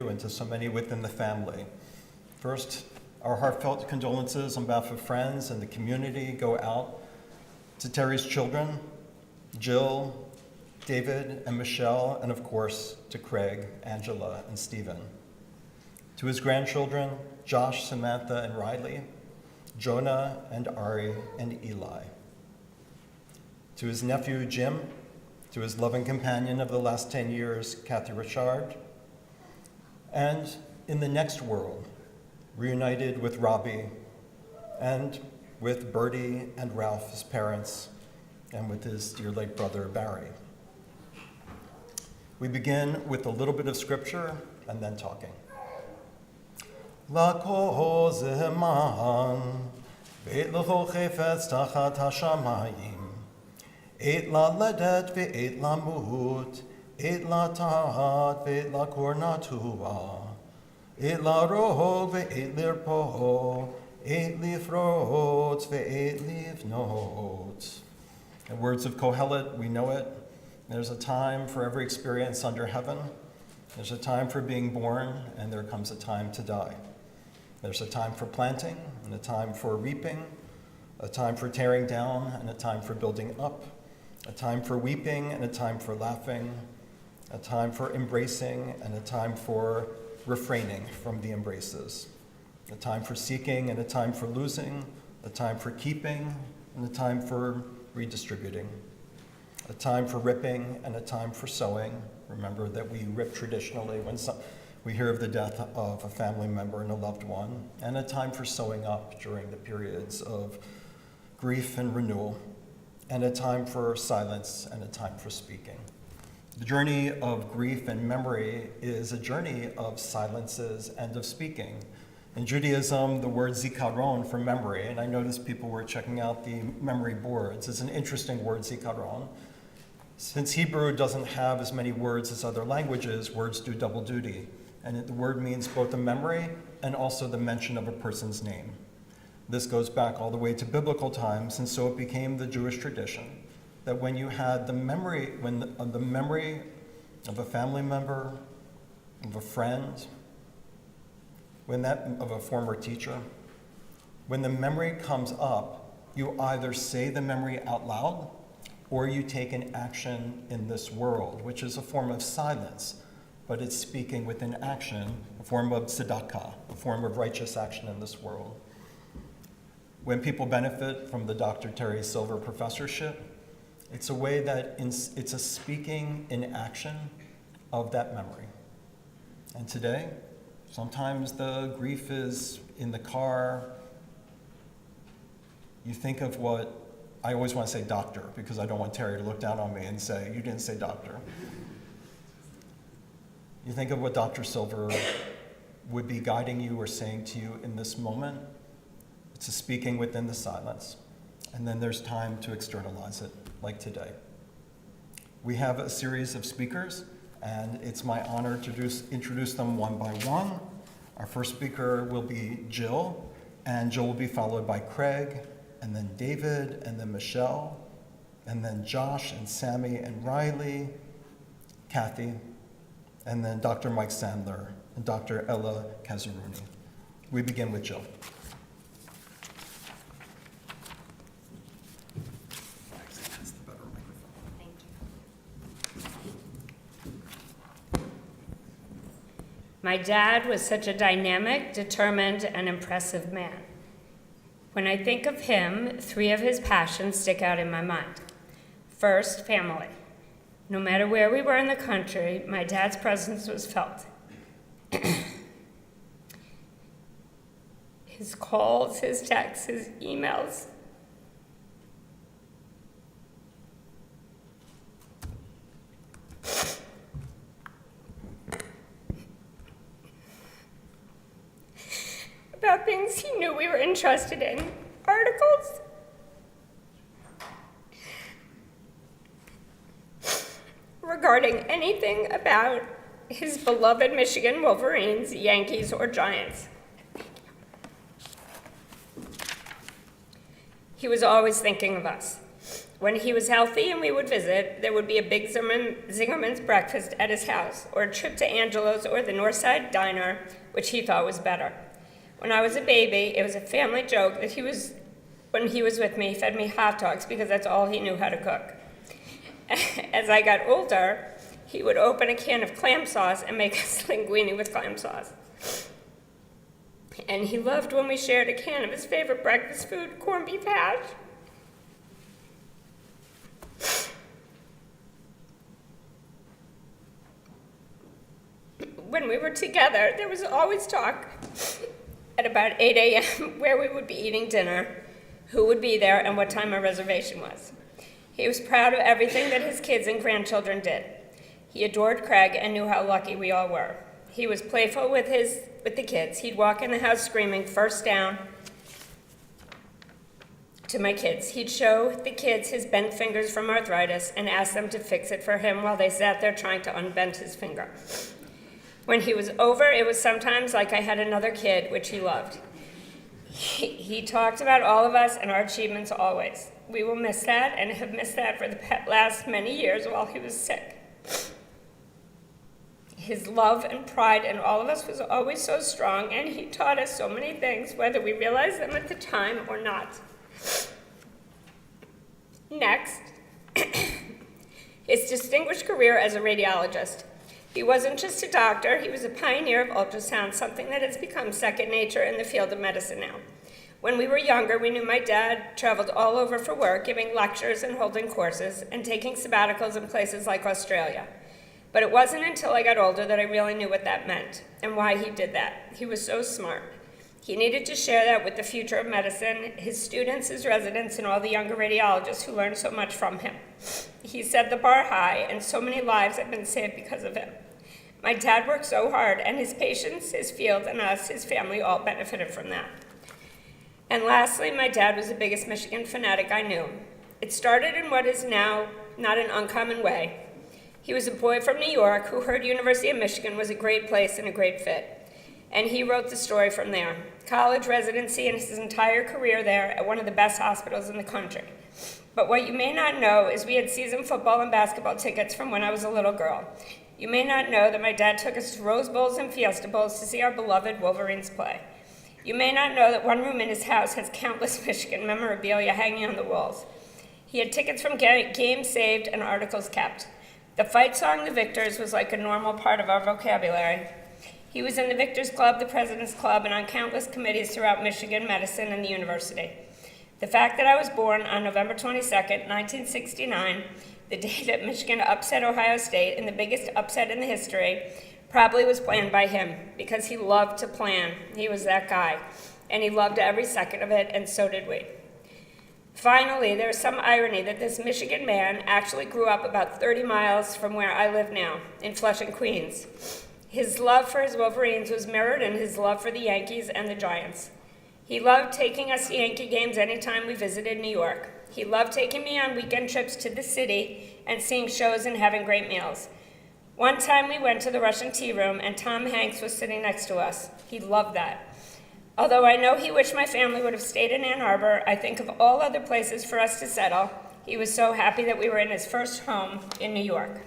and to so many within the family. First, our heartfelt condolences on behalf of friends and the community go out to Terry's children, Jill, David, and Michelle, and of course, to Craig, Angela, and Stephen. To his grandchildren, Josh, Samantha, and Riley, Jonah, and Ari, and Eli. To his nephew, Jim, to his loving companion of the last 10 years, Kathy Richard, and in the next world, reunited with Robbie, and with Bertie and Ralph, his parents, and with his dear late brother, Barry. We begin with a little bit of scripture and then talking. Lako zeman, veit lecho chefetz tachat hashamayim, eit la ledet ve'eit la mut, eit la tahat ve'eit la kornatua, eit la rohog ve'eit lirpo, eit lifrot ve'eit livnot. The words of Kohelet, we know it. There's a time for every experience under heaven. There's a time for being born, and there comes a time to die. There's a time for planting, and a time for reaping, a time for tearing down, and a time for building up, a time for weeping, and a time for laughing, a time for embracing, and a time for refraining from the embraces, a time for seeking, and a time for losing, a time for keeping, and a time for redistributing, a time for ripping, and a time for sowing. Remember that we rip traditionally when we hear of the death of a family member and a loved one, and a time for sewing up during the periods of grief and renewal, and a time for silence and a time for speaking. The journey of grief and memory is a journey of silences and of speaking. In Judaism, the word zikaron for memory, and I noticed people were checking out the memory boards, is an interesting word, zikaron. Since Hebrew doesn't have as many words as other languages, words do double duty. And the word means both a memory and also the mention of a person's name. This goes back all the way to biblical times, and so it became the Jewish tradition that when you had the memory, the memory of a family member, of a friend, of a former teacher, when the memory comes up, you either say the memory out loud or you take an action in this world, which is a form of silence, but it's speaking with an action, a form of tzedakah, a form of righteous action in this world. When people benefit from the Dr. Terry Silver Professorship, it's a way that it's a speaking in action of that memory. And today, sometimes the grief is in the car. You think of what, I always want to say doctor, because I don't want Terry to look down on me and say, you didn't say doctor. You think of what Dr. Silver would be guiding you or saying to you in this moment. It's a speaking within the silence. And then there's time to externalize it, like today. We have a series of speakers, and it's my honor to introduce them one by one. Our first speaker will be Jill, and Jill will be followed by Craig, and then David, and then Michelle, and then Josh and Sammy and Riley, Kathy, and then Dr. Mike Sandler and Dr. Ella Kazaruni. We begin with Jill. My dad was such a dynamic, determined, and impressive man. When I think of him, 3 of his passions stick out in my mind. First, family. No matter where we were in the country, my dad's presence was felt. His calls, his texts, his emails. About things he knew we were interested in. Articles. Regarding anything about his beloved Michigan Wolverines, Yankees, or Giants. He was always thinking of us. When he was healthy and we would visit, there would be a big Zingerman's breakfast at his house, or a trip to Angelo's or the Northside Diner, which he thought was better. When I was a baby, it was a family joke that when he was with me, he fed me hot dogs because that's all he knew how to cook. As I got older, he would open a can of clam sauce and make us linguine with clam sauce. And he loved when we shared a can of his favorite breakfast food, corned beef hash. When we were together, there was always talk at about 8 a.m. where we would be eating dinner, who would be there, and what time our reservation was. He was proud of everything that his kids and grandchildren did. He adored Craig and knew how lucky we all were. He was playful with the kids. He'd walk in the house screaming, "First down," to my kids. He'd show the kids his bent fingers from arthritis and ask them to fix it for him while they sat there trying to unbend his finger. When he was over, it was sometimes like I had another kid, which he loved. He talked about all of us and our achievements always. We will miss that and have missed that for the last many years while he was sick. His love and pride in all of us was always so strong, and he taught us so many things, whether we realized them at the time or not. Next, his distinguished career as a radiologist. He wasn't just a doctor, he was a pioneer of ultrasound, something that has become second nature in the field of medicine now. When we were younger, we knew my dad traveled all over for work, giving lectures and holding courses, and taking sabbaticals in places like Australia. But it wasn't until I got older that I really knew what that meant and why he did that. He was so smart. He needed to share that with the future of medicine, his students, his residents, and all the younger radiologists who learned so much from him. He set the bar high, and so many lives have been saved because of him. My dad worked so hard, and his patients, his field, and us, his family, all benefited from that. And lastly, my dad was the biggest Michigan fanatic I knew. It started in what is now not an uncommon way. He was a boy from New York who heard University of Michigan was a great place and a great fit. And he wrote the story from there. College, residency, and his entire career there at one of the best hospitals in the country. But what you may not know is we had season football and basketball tickets from when I was a little girl. You may not know that my dad took us to Rose Bowls and Fiesta Bowls to see our beloved Wolverines play. You may not know that one room in his house has countless Michigan memorabilia hanging on the walls. He had tickets from games saved and articles kept. The fight song, The Victors, was like a normal part of our vocabulary. He was in the Victors Club, the President's Club, and on countless committees throughout Michigan, medicine, and the university. The fact that I was born on November 22nd, 1969, the day that Michigan upset Ohio State in the biggest upset in the history, probably was planned by him because he loved to plan. He was that guy, and he loved every second of it, and so did we. Finally, there's some irony that this Michigan man actually grew up about 30 miles from where I live now, in Flushing, Queens. His love for his Wolverines was mirrored in his love for the Yankees and the Giants. He loved taking us to Yankee games anytime we visited New York. He loved taking me on weekend trips to the city and seeing shows and having great meals. One time we went to the Russian Tea Room and Tom Hanks was sitting next to us. He loved that. Although I know he wished my family would have stayed in Ann Arbor, I think of all other places for us to settle. He was so happy that we were in his first home in New York.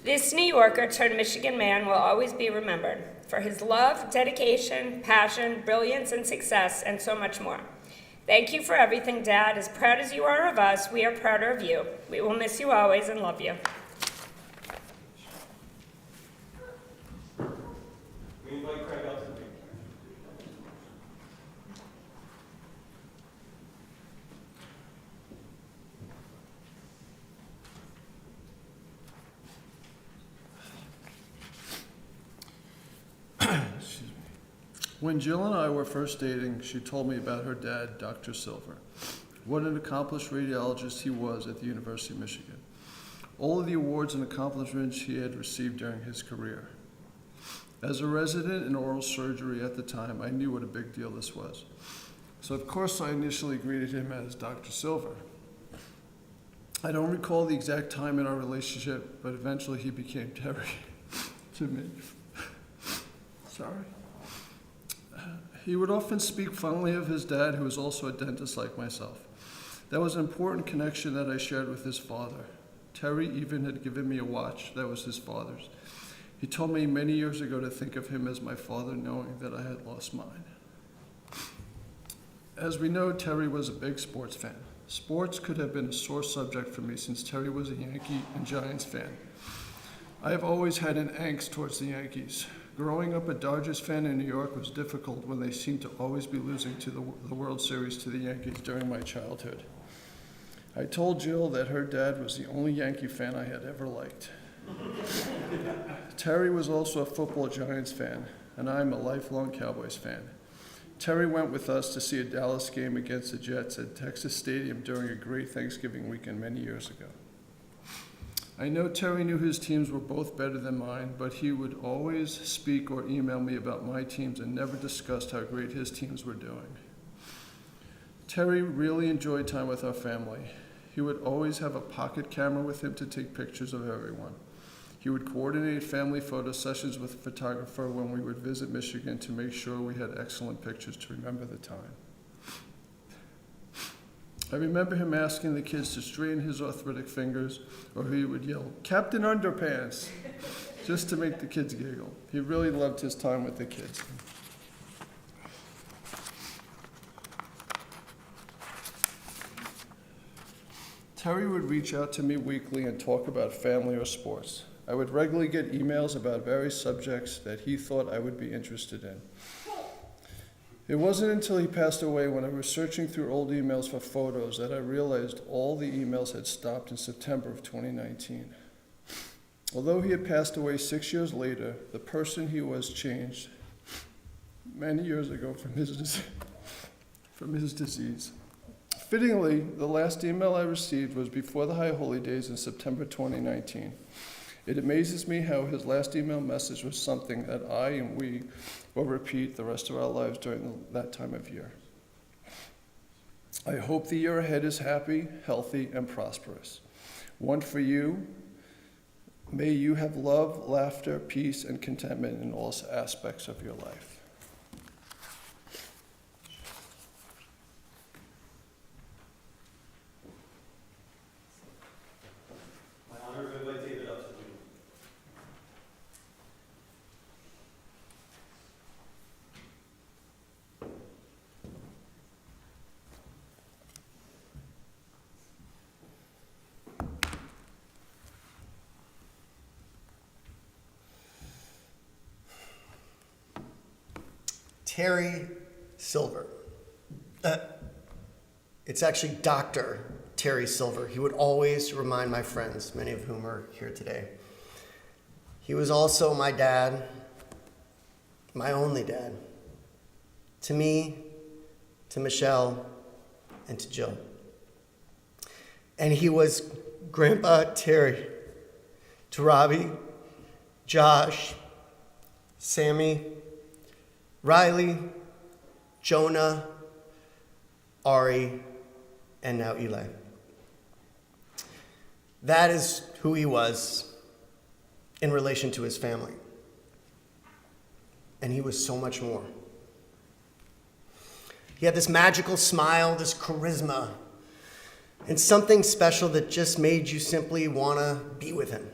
This New Yorker turned Michigan man will always be remembered for his love, dedication, passion, brilliance, and success, and so much more. Thank you for everything, Dad. As proud as you are of us, we are prouder of you. We will miss you always and love you. We invite Craig out to the picture. Excuse me. When Jill and I were first dating, she told me about her dad, Dr. Silver. What an accomplished radiologist he was at the University of Michigan. All of the awards and accomplishments he had received during his career. As a resident in oral surgery at the time, I knew what a big deal this was. So of course I initially greeted him as Dr. Silver. I don't recall the exact time in our relationship, but eventually he became Terry to me. Sorry. He would often speak fondly of his dad, who was also a dentist like myself. That was an important connection that I shared with his father. Terry even had given me a watch that was his father's. He told me many years ago to think of him as my father, knowing that I had lost mine. As we know, Terry was a big sports fan. Sports could have been a sore subject for me since Terry was a Yankee and Giants fan. I have always had an angst towards the Yankees. Growing up a Dodgers fan in New York was difficult when they seemed to always be losing to the World Series to the Yankees during my childhood. I told Jill that her dad was the only Yankee fan I had ever liked. Terry was also a football Giants fan, and I'm a lifelong Cowboys fan. Terry went with us to see a Dallas game against the Jets at Texas Stadium during a great Thanksgiving weekend many years ago. I know Terry knew his teams were both better than mine, but he would always speak or email me about my teams and never discussed how great his teams were doing. Terry really enjoyed time with our family. He would always have a pocket camera with him to take pictures of everyone. He would coordinate family photo sessions with a photographer when we would visit Michigan to make sure we had excellent pictures to remember the time. I remember him asking the kids to straighten his arthritic fingers, or he would yell, "Captain Underpants," just to make the kids giggle. He really loved his time with the kids. Terry would reach out to me weekly and talk about family or sports. I would regularly get emails about various subjects that he thought I would be interested in. It wasn't until he passed away, when I was searching through old emails for photos, that I realized all the emails had stopped in September of 2019. Although he had passed away 6 years later, the person he was changed many years ago from his disease. Fittingly, the last email I received was before the High Holy Days in September 2019. It amazes me how his last email message was something that I and we will repeat the rest of our lives during that time of year. I hope the year ahead is happy, healthy, and prosperous. One for you. May you have love, laughter, peace, and contentment in all aspects of your life. My honor, if invite David up to the podium. Terry Silver. It's actually Dr. Terry Silver. He would always remind my friends, many of whom are here today. He was also my dad, my only dad. To me, to Michelle, and to Jill. And he was Grandpa Terry to Robbie, Josh, Sammy, Riley, Jonah, Ari, and now Eli. That is who he was in relation to his family. And he was so much more. He had this magical smile, this charisma, and something special that just made you simply want to be with him.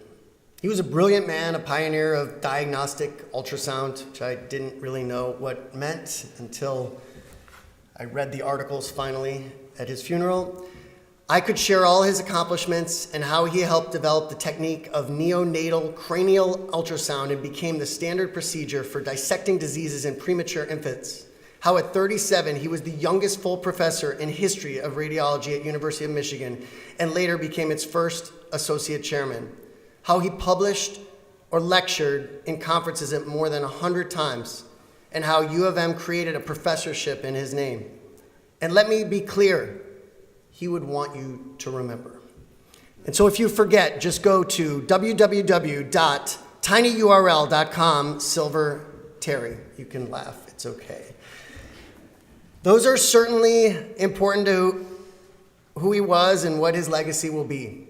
He was a brilliant man, a pioneer of diagnostic ultrasound, which I didn't really know what meant until I read the articles finally at his funeral. I could share all his accomplishments and how he helped develop the technique of neonatal cranial ultrasound and became the standard procedure for dissecting diseases in premature infants. How at 37, he was the youngest full professor in history of radiology at University of Michigan and later became its first associate chairman. How he published or lectured in conferences at more than 100 times, and how U of M created a professorship in his name. And let me be clear, he would want you to remember. And so if you forget, just go to www.tinyurl.com/Silver-Terry. You can laugh, it's okay. Those are certainly important to who he was and what his legacy will be.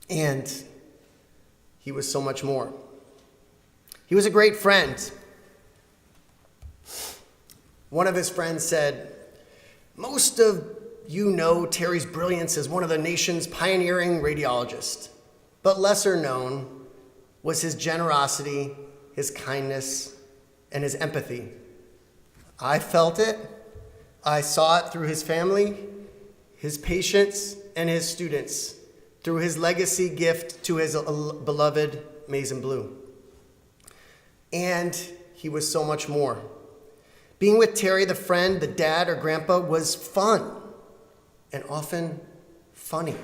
And he was so much more. He was a great friend. One of his friends said, most of you know Terry's brilliance as one of the nation's pioneering radiologists. But lesser known was his generosity, his kindness, and his empathy. I felt it. I saw it through his family, his patients, and his students, through his legacy gift to his beloved Maize and Blue. And he was so much more. Being with Terry, the friend, the dad, or grandpa, was fun and often funny.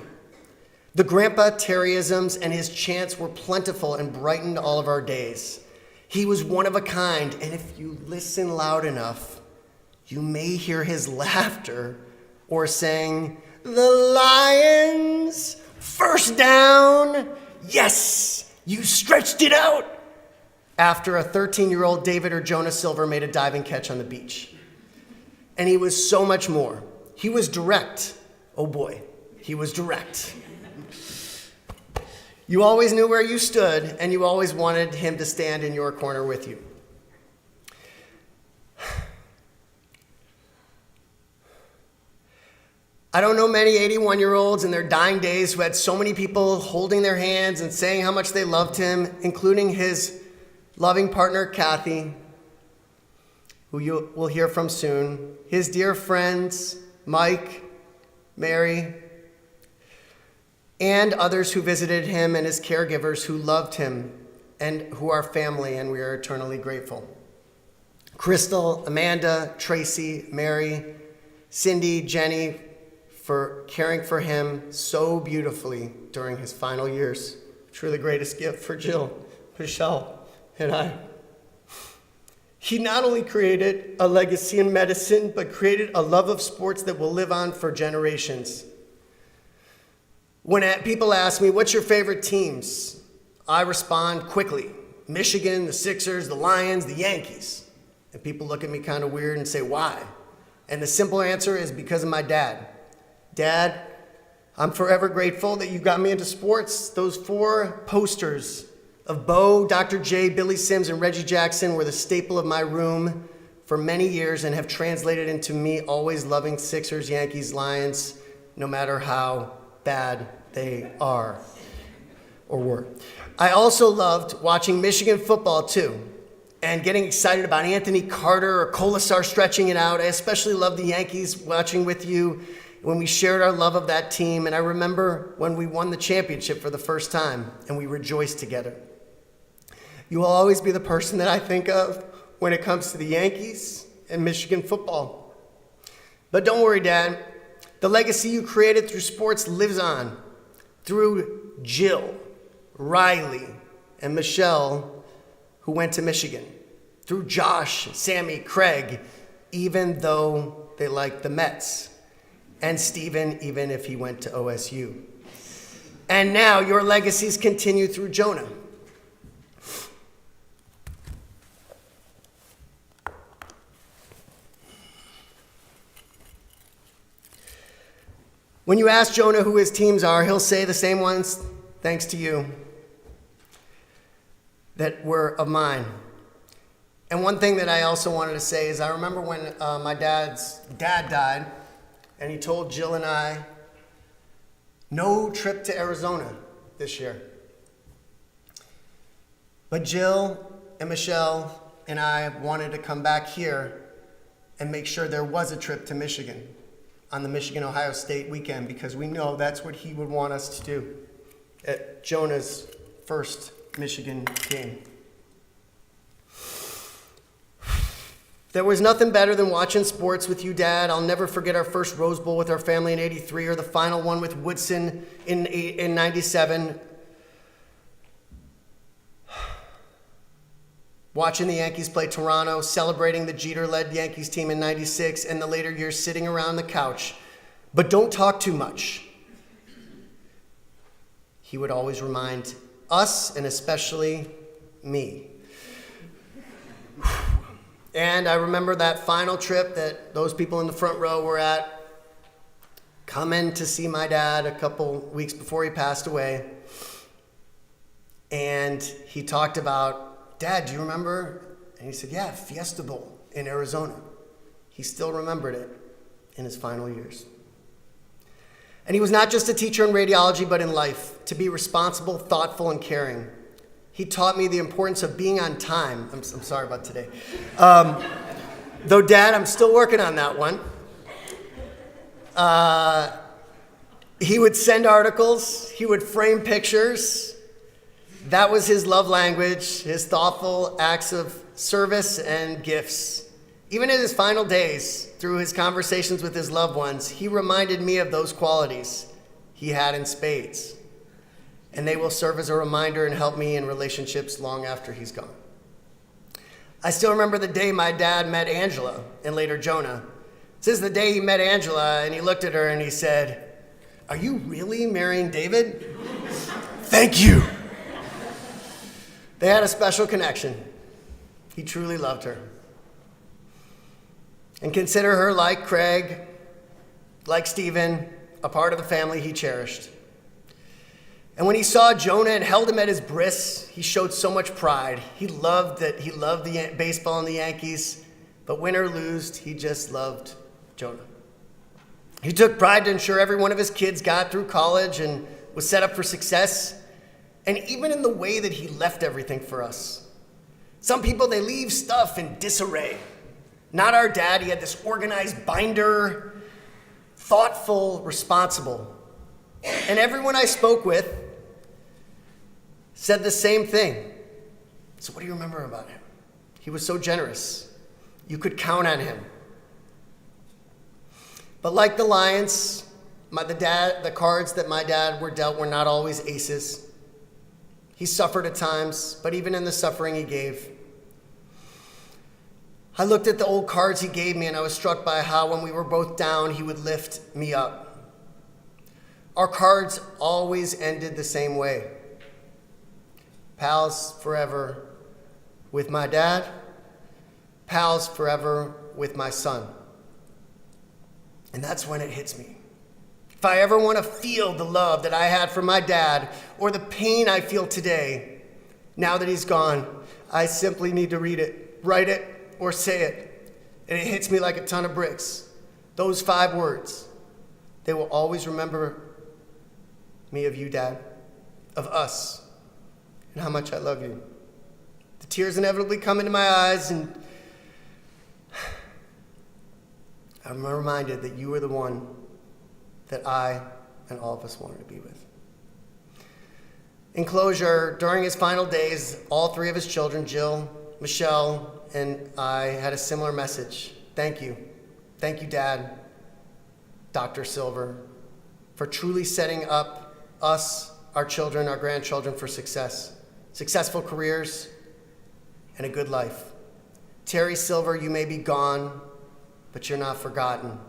The grandpa Terryisms and his chants were plentiful and brightened all of our days. He was one of a kind, and if you listen loud enough, you may hear his laughter or saying, "The Lions, first down, yes, you stretched it out," after a 13-year-old David or Jonah Silver made a diving catch on the beach. And he was so much more. He was direct. Oh boy, he was direct. You always knew where you stood, and you always wanted him to stand in your corner with you. I don't know many 81-year-olds in their dying days who had so many people holding their hands and saying how much they loved him, including his loving partner, Kathy, who you will hear from soon, his dear friends, Mike, Mary, and others who visited him, and his caregivers who loved him and who are family, and we are eternally grateful. Crystal, Amanda, Tracy, Mary, Cindy, Jenny, for caring for him so beautifully during his final years. Truly the greatest gift for Jill, Michelle, and I. He not only created a legacy in medicine, but created a love of sports that will live on for generations. When people ask me, what's your favorite teams? I respond quickly. Michigan, the Sixers, the Lions, the Yankees. And people look at me kind of weird and say, why? And the simple answer is because of my dad. Dad, I'm forever grateful that you got me into sports. Those 4 posters of Bo, Dr. J, Billy Sims, and Reggie Jackson were the staple of my room for many years and have translated into me always loving Sixers, Yankees, Lions, no matter how bad they are or were. I also loved watching Michigan football too, and getting excited about Anthony Carter or Kolasar stretching it out. I especially loved the Yankees watching with you when we shared our love of that team, and I remember when we won the championship for the first time and we rejoiced together. You will always be the person that I think of when it comes to the Yankees and Michigan football. But don't worry, Dad. The legacy you created through sports lives on through Jill, Riley, and Michelle, who went to Michigan, through Josh, Sammy, Craig, even though they liked the Mets, and Steven, even if he went to OSU. And now your legacies continue through Jonah. When you ask Jonah who his teams are, he'll say the same ones, thanks to you, that were of mine. And one thing that I also wanted to say is I remember when my dad's dad died, and he told Jill and I, no trip to Arizona this year. But Jill and Michelle and I wanted to come back here and make sure there was a trip to Michigan on the Michigan-Ohio State weekend, because we know that's what he would want us to do at Jonah's first Michigan game. There was nothing better than watching sports with you, Dad. I'll never forget our first Rose Bowl with our family in '83, or the final one with Woodson in '97. Watching the Yankees play Toronto, celebrating the Jeter-led Yankees team in '96, and the later years sitting around the couch. But don't talk too much. He would always remind us, and especially me. And I remember that final trip that those people in the front row were at, coming to see my dad a couple weeks before he passed away. And he talked about, Dad, do you remember? And he said, yeah, Fiesta Bowl in Arizona. He still remembered it in his final years. And he was not just a teacher in radiology, but in life, to be responsible, thoughtful, and caring. He taught me the importance of being on time. I'm sorry about today. Though, Dad, I'm still working on that one. He would send articles. He would frame pictures. That was his love language, his thoughtful acts of service and gifts. Even in his final days, through his conversations with his loved ones, he reminded me of those qualities he had in spades. And they will serve as a reminder and help me in relationships long after he's gone. I still remember the day my dad met Angela and later Jonah. This is the day he met Angela and he looked at her and he said, "Are you really marrying David?" "Thank you." They had a special connection. He truly loved her. And consider her like Craig, like Stephen, a part of the family he cherished. And when he saw Jonah and held him at his bris, he showed so much pride. He loved the baseball and the Yankees, but win or lose, he just loved Jonah. He took pride to ensure every one of his kids got through college and was set up for success, and even in the way that he left everything for us. Some people, they leave stuff in disarray. Not our dad. He had this organized binder, thoughtful, responsible. And everyone I spoke with said the same thing. So what do you remember about him? He was so generous. You could count on him. But like the Lions, the cards that my dad were dealt were not always aces. He suffered at times, but even in the suffering he gave. I looked at the old cards he gave me and I was struck by how when we were both down, he would lift me up. Our cards always ended the same way. Pals forever with my dad, pals forever with my son. And that's when it hits me. If I ever want to feel the love that I had for my dad or the pain I feel today, now that he's gone, I simply need to read it, write it, or say it, and it hits me like a ton of bricks. Those 5 words, they will always remember me of you, Dad, of us, and how much I love you. The tears inevitably come into my eyes, and I'm reminded that you are the one that I and all of us wanted to be with. In closure, during his final days, all 3 of his children, Jill, Michelle, and I had a similar message. Thank you. Thank you, Dad, Dr. Silver, for truly setting up us, our children, our grandchildren for success, successful careers, and a good life. Terry Silver, you may be gone, but you're not forgotten.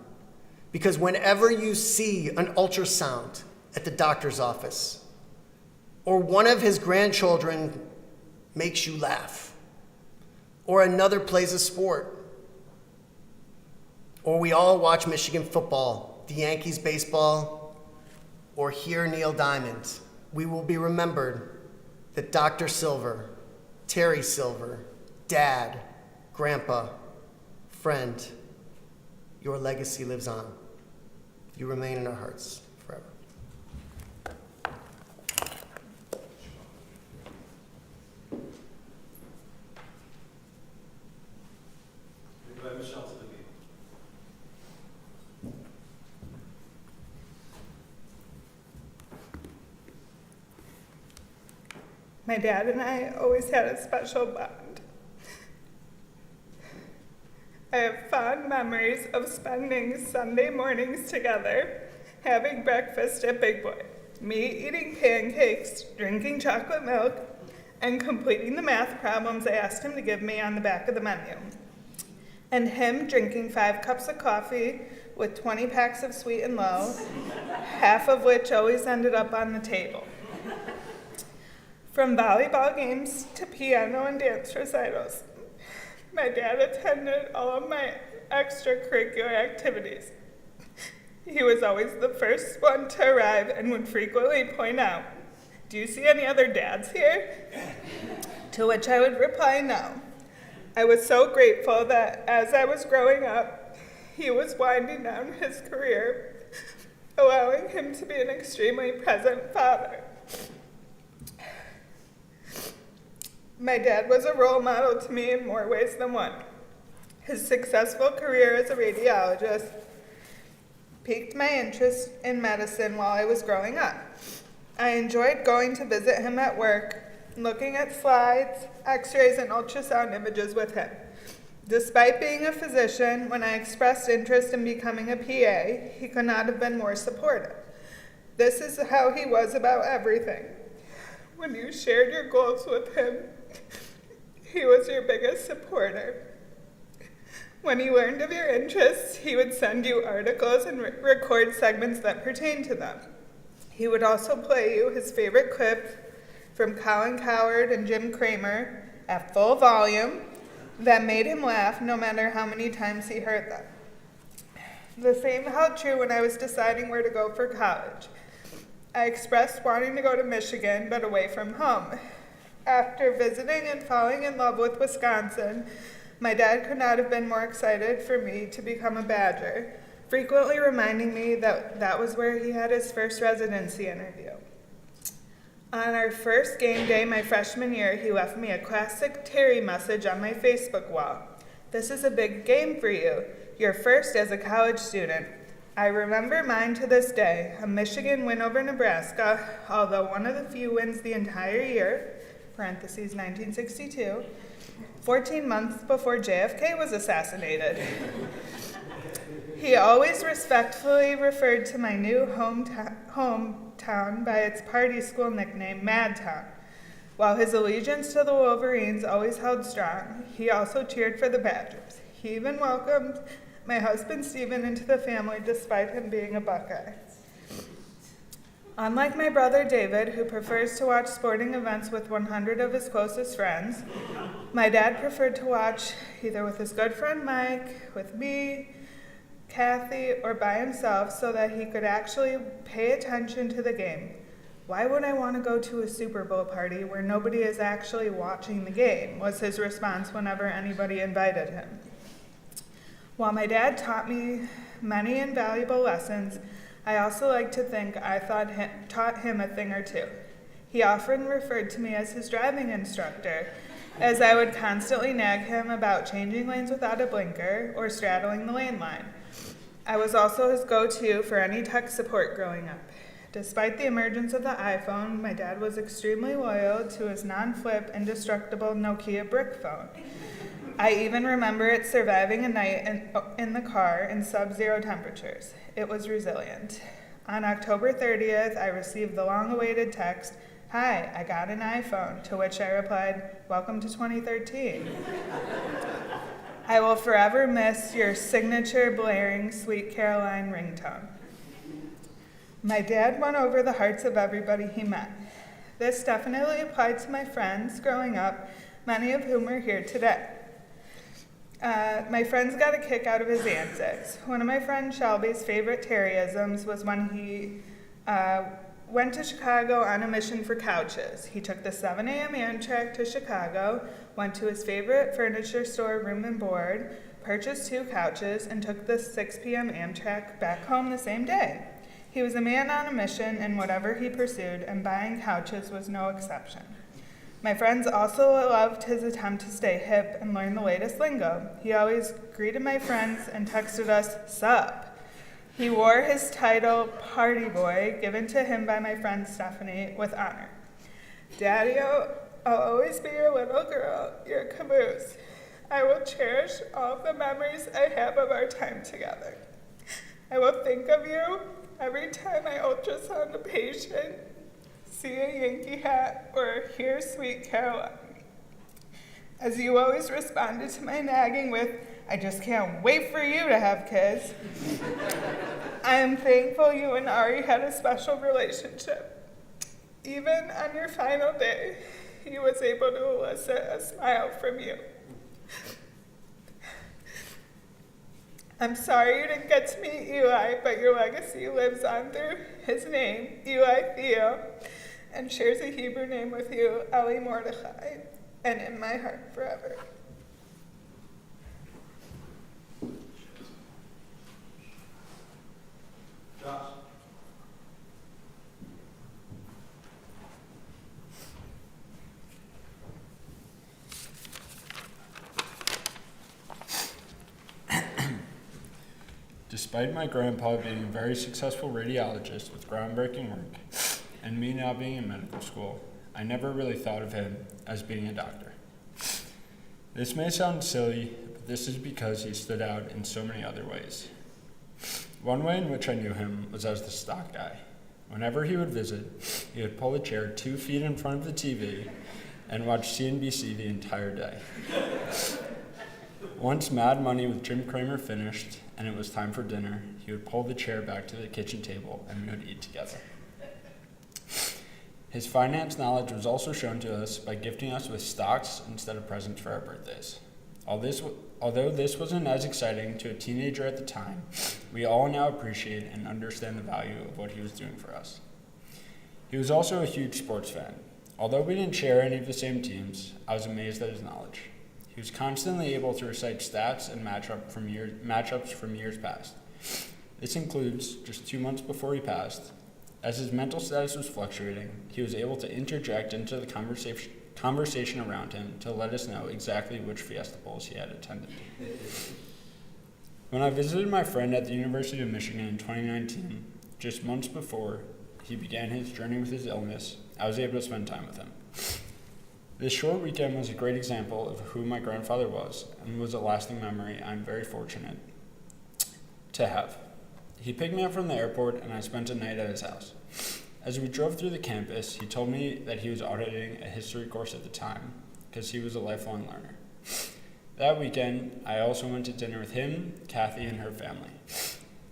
Because whenever you see an ultrasound at the doctor's office, or one of his grandchildren makes you laugh, or another plays a sport, or we all watch Michigan football, the Yankees baseball, or hear Neil Diamond, we will be remembered that Dr. Silver, Terry Silver, Dad, Grandpa, friend, your legacy lives on. You remain in our hearts forever. Michelle to the gate. My dad and I always had a special bond. I have fond memories of spending Sunday mornings together, having breakfast at Big Boy, me eating pancakes, drinking chocolate milk, and completing the math problems I asked him to give me on the back of the menu. And him drinking 5 cups of coffee with 20 packs of Sweet and Low, half of which always ended up on the table. From volleyball games to piano and dance recitals, my dad attended all of my extracurricular activities. He was always the first one to arrive and would frequently point out, "Do you see any other dads here?" To which I would reply no. I was so grateful that as I was growing up, he was winding down his career allowing him to be an extremely present father. My dad was a role model to me in more ways than one. His successful career as a radiologist piqued my interest in medicine while I was growing up. I enjoyed going to visit him at work, looking at slides, x-rays, and ultrasound images with him. Despite being a physician, when I expressed interest in becoming a PA, he could not have been more supportive. This is how he was about everything. When you shared your goals with him, he was your biggest supporter. When he learned of your interests, he would send you articles and record segments that pertained to them. He would also play you his favorite clip from Colin Cowherd and Jim Cramer at full volume that made him laugh no matter how many times he heard them. The same held true when I was deciding where to go for college. I expressed wanting to go to Michigan, but away from home. After visiting and falling in love with Wisconsin, my dad could not have been more excited for me to become a Badger, frequently reminding me that that was where he had his first residency interview. On our first game day my freshman year, he left me a classic Terry message on my Facebook wall. "This is a big game for you. Your first as a college student." I remember mine to this day, a Michigan win over Nebraska, although one of the few wins the entire year, parentheses 1962, 14 months before JFK was assassinated. He always respectfully referred to my new hometown by its party school nickname, Madtown. While his allegiance to the Wolverines always held strong, he also cheered for the Badgers. He even welcomed my husband Stephen into the family despite him being a Buckeye. Unlike my brother David, who prefers to watch sporting events with 100 of his closest friends, my dad preferred to watch either with his good friend Mike, with me, Kathy, or by himself so that he could actually pay attention to the game. "Why would I want to go to a Super Bowl party where nobody is actually watching the game?" was his response whenever anybody invited him. While my dad taught me many invaluable lessons, I also like to think I taught him a thing or two. He often referred to me as his driving instructor, as I would constantly nag him about changing lanes without a blinker or straddling the lane line. I was also his go-to for any tech support growing up. Despite the emergence of the iPhone, my dad was extremely loyal to his non-flip, indestructible Nokia brick phone. I even remember it surviving a night in the car in sub-zero temperatures. It was resilient. On October 30th, I received the long-awaited text, "Hi, I got an iPhone," to which I replied, "Welcome to 2013. I will forever miss your signature blaring Sweet Caroline ringtone." My dad won over the hearts of everybody he met. This definitely applied to my friends growing up, many of whom are here today. My friends got a kick out of his antics. One of my friend Shelby's favorite Terryisms was when he went to Chicago on a mission for couches. He took the 7 a.m. Amtrak to Chicago, went to his favorite furniture store, Room and Board, purchased 2 couches, and took the 6 p.m. Amtrak back home the same day. He was a man on a mission in whatever he pursued, and buying couches was no exception. My friends also loved his attempt to stay hip and learn the latest lingo. He always greeted my friends and texted us, "Sup." He wore his title, Party Boy, given to him by my friend Stephanie, with honor. "Daddy, I'll always be your little girl, your caboose. I will cherish all the memories I have of our time together. I will think of you every time I ultrasound a patient, see a Yankee hat, or hear Sweet Caroline. As you always responded to my nagging with, 'I just can't wait for you to have kids,' I am thankful you and Ari had a special relationship. Even on your final day, he was able to elicit a smile from you. I'm sorry you didn't get to meet Eli, but your legacy lives on through his name, Eli Theo, and shares a Hebrew name with you, Eli Mordechai, and in my heart forever." Josh. Despite my grandpa being a very successful radiologist with groundbreaking work, and me now being in medical school, I never really thought of him as being a doctor. This may sound silly, but this is because he stood out in so many other ways. One way in which I knew him was as the stock guy. Whenever he would visit, he would pull a chair 2 feet in front of the TV and watch CNBC the entire day. Once Mad Money with Jim Cramer finished and it was time for dinner, he would pull the chair back to the kitchen table and we would eat together. His finance knowledge was also shown to us by gifting us with stocks instead of presents for our birthdays. Although this wasn't as exciting to a teenager at the time, we all now appreciate and understand the value of what he was doing for us. He was also a huge sports fan. Although we didn't share any of the same teams, I was amazed at his knowledge. He was constantly able to recite stats and matchups from years past. This includes, just 2 months before he passed, as his mental status was fluctuating, he was able to interject into the conversation around him to let us know exactly which Fiesta Bowls he had attended. When I visited my friend at the University of Michigan in 2019, just months before he began his journey with his illness, I was able to spend time with him. This short weekend was a great example of who my grandfather was and was a lasting memory I'm very fortunate to have. He picked me up from the airport and I spent a night at his house. As we drove through the campus, he told me that he was auditing a history course at the time because he was a lifelong learner. That weekend, I also went to dinner with him, Kathy, and her family.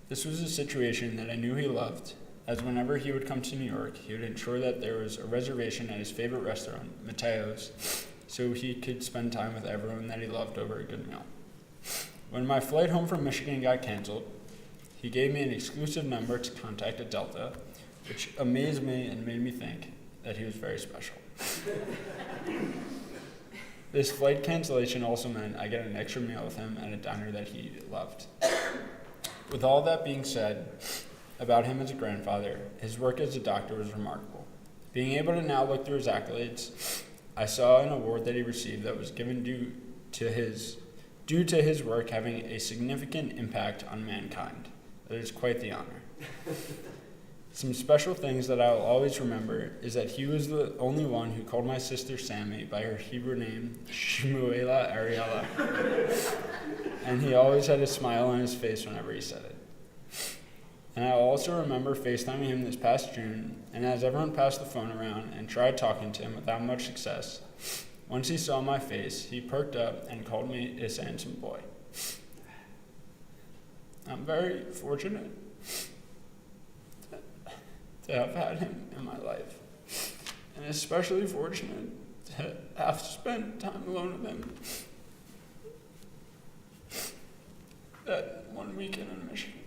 This was a situation that I knew he loved, as whenever he would come to New York, he would ensure that there was a reservation at his favorite restaurant, Mateo's, so he could spend time with everyone that he loved over a good meal. When my flight home from Michigan got canceled, he gave me an exclusive number to contact at Delta, which amazed me and made me think that he was very special. This flight cancellation also meant I get an extra meal with him at a diner that he loved. With all that being said about him as a grandfather, his work as a doctor was remarkable. Being able to now look through his accolades, I saw an award that he received that was given due to his work having a significant impact on mankind. That is quite the honor. Some special things that I will always remember is that he was the only one who called my sister Sammy by her Hebrew name, Shmuela Ariella. And he always had a smile on his face whenever he said it. And I also remember FaceTiming him this past June, and as everyone passed the phone around and tried talking to him without much success, once he saw my face, he perked up and called me his handsome boy. I'm very fortunate to have had him in my life, and especially fortunate to have spent time alone with him that one weekend in Michigan.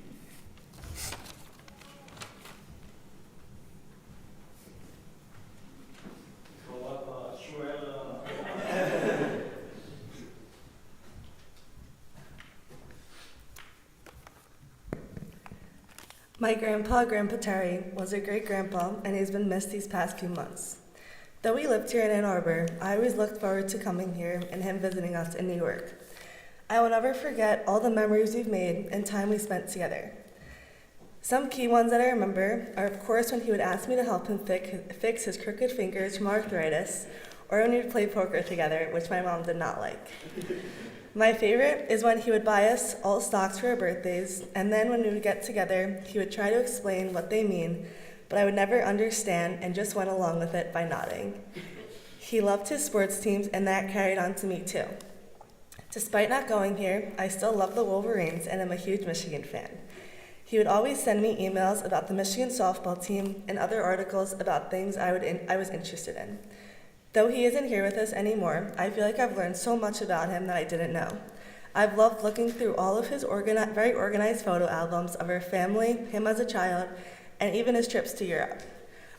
My Grandpa Terry, was a great-grandpa, and he's been missed these past few months. Though we lived here in Ann Arbor, I always looked forward to coming here and him visiting us in New York. I will never forget all the memories we've made and time we spent together. Some key ones that I remember are, of course, when he would ask me to help him fix his crooked fingers from arthritis, or when we'd play poker together, which my mom did not like. My favorite is when he would buy us all stocks for our birthdays, and then when we would get together, he would try to explain what they mean, but I would never understand and just went along with it by nodding. He loved his sports teams, and that carried on to me too. Despite not going here, I still love the Wolverines and am a huge Michigan fan. He would always send me emails about the Michigan softball team and other articles about things I was interested in. Though he isn't here with us anymore, I feel like I've learned so much about him that I didn't know. I've loved looking through all of his very organized photo albums of our family, him as a child, and even his trips to Europe.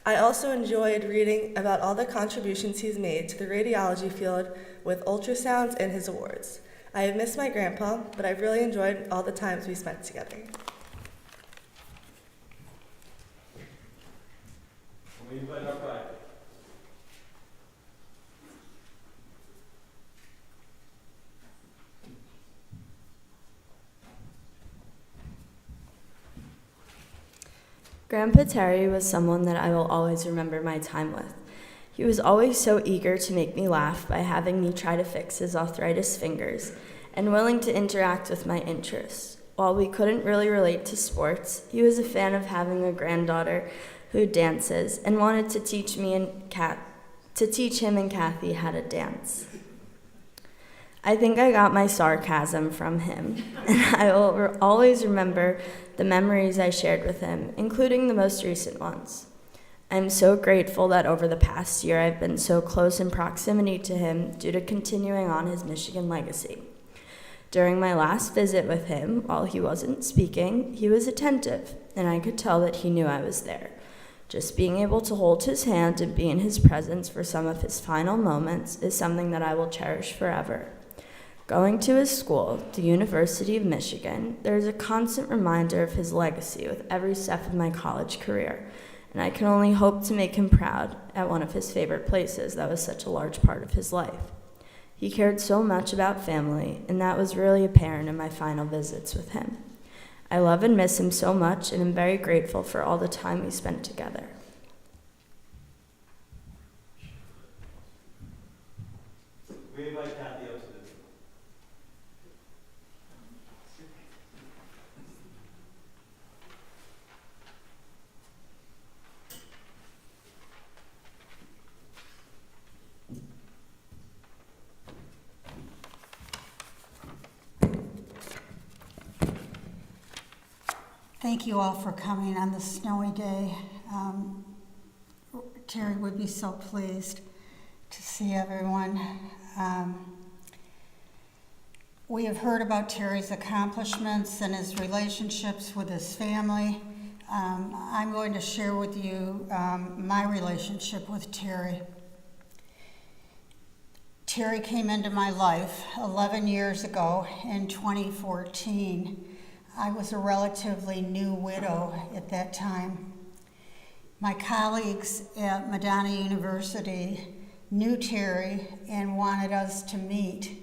I also enjoyed reading about all the contributions he's made to the radiology field with ultrasounds and his awards. I have missed my grandpa, but I've really enjoyed all the times we spent together. Grandpa Terry was someone that I will always remember my time with. He was always so eager to make me laugh by having me try to fix his arthritis fingers and willing to interact with my interests. While we couldn't really relate to sports, he was a fan of having a granddaughter who dances and wanted to teach him and Kathy how to dance. I think I got my sarcasm from him, and I will always remember the memories I shared with him, including the most recent ones. I'm so grateful that over the past year I've been so close in proximity to him due to continuing on his Michigan legacy. During my last visit with him, while he wasn't speaking, he was attentive, and I could tell that he knew I was there. Just being able to hold his hand and be in his presence for some of his final moments is something that I will cherish forever. Going to his school, the University of Michigan, there is a constant reminder of his legacy with every step of my college career, and I can only hope to make him proud at one of his favorite places that was such a large part of his life. He cared so much about family, and that was really apparent in my final visits with him. I love and miss him so much, and am very grateful for all the time we spent together. We invite Kathy up to the Thank you all for coming on this snowy day. Terry would be so pleased to see everyone. We have heard about Terry's accomplishments and his relationships with his family. I'm going to share with you my relationship with Terry. Terry came into my life 11 years ago in 2014. I was a relatively new widow at that time. My colleagues at Madonna University knew Terry and wanted us to meet.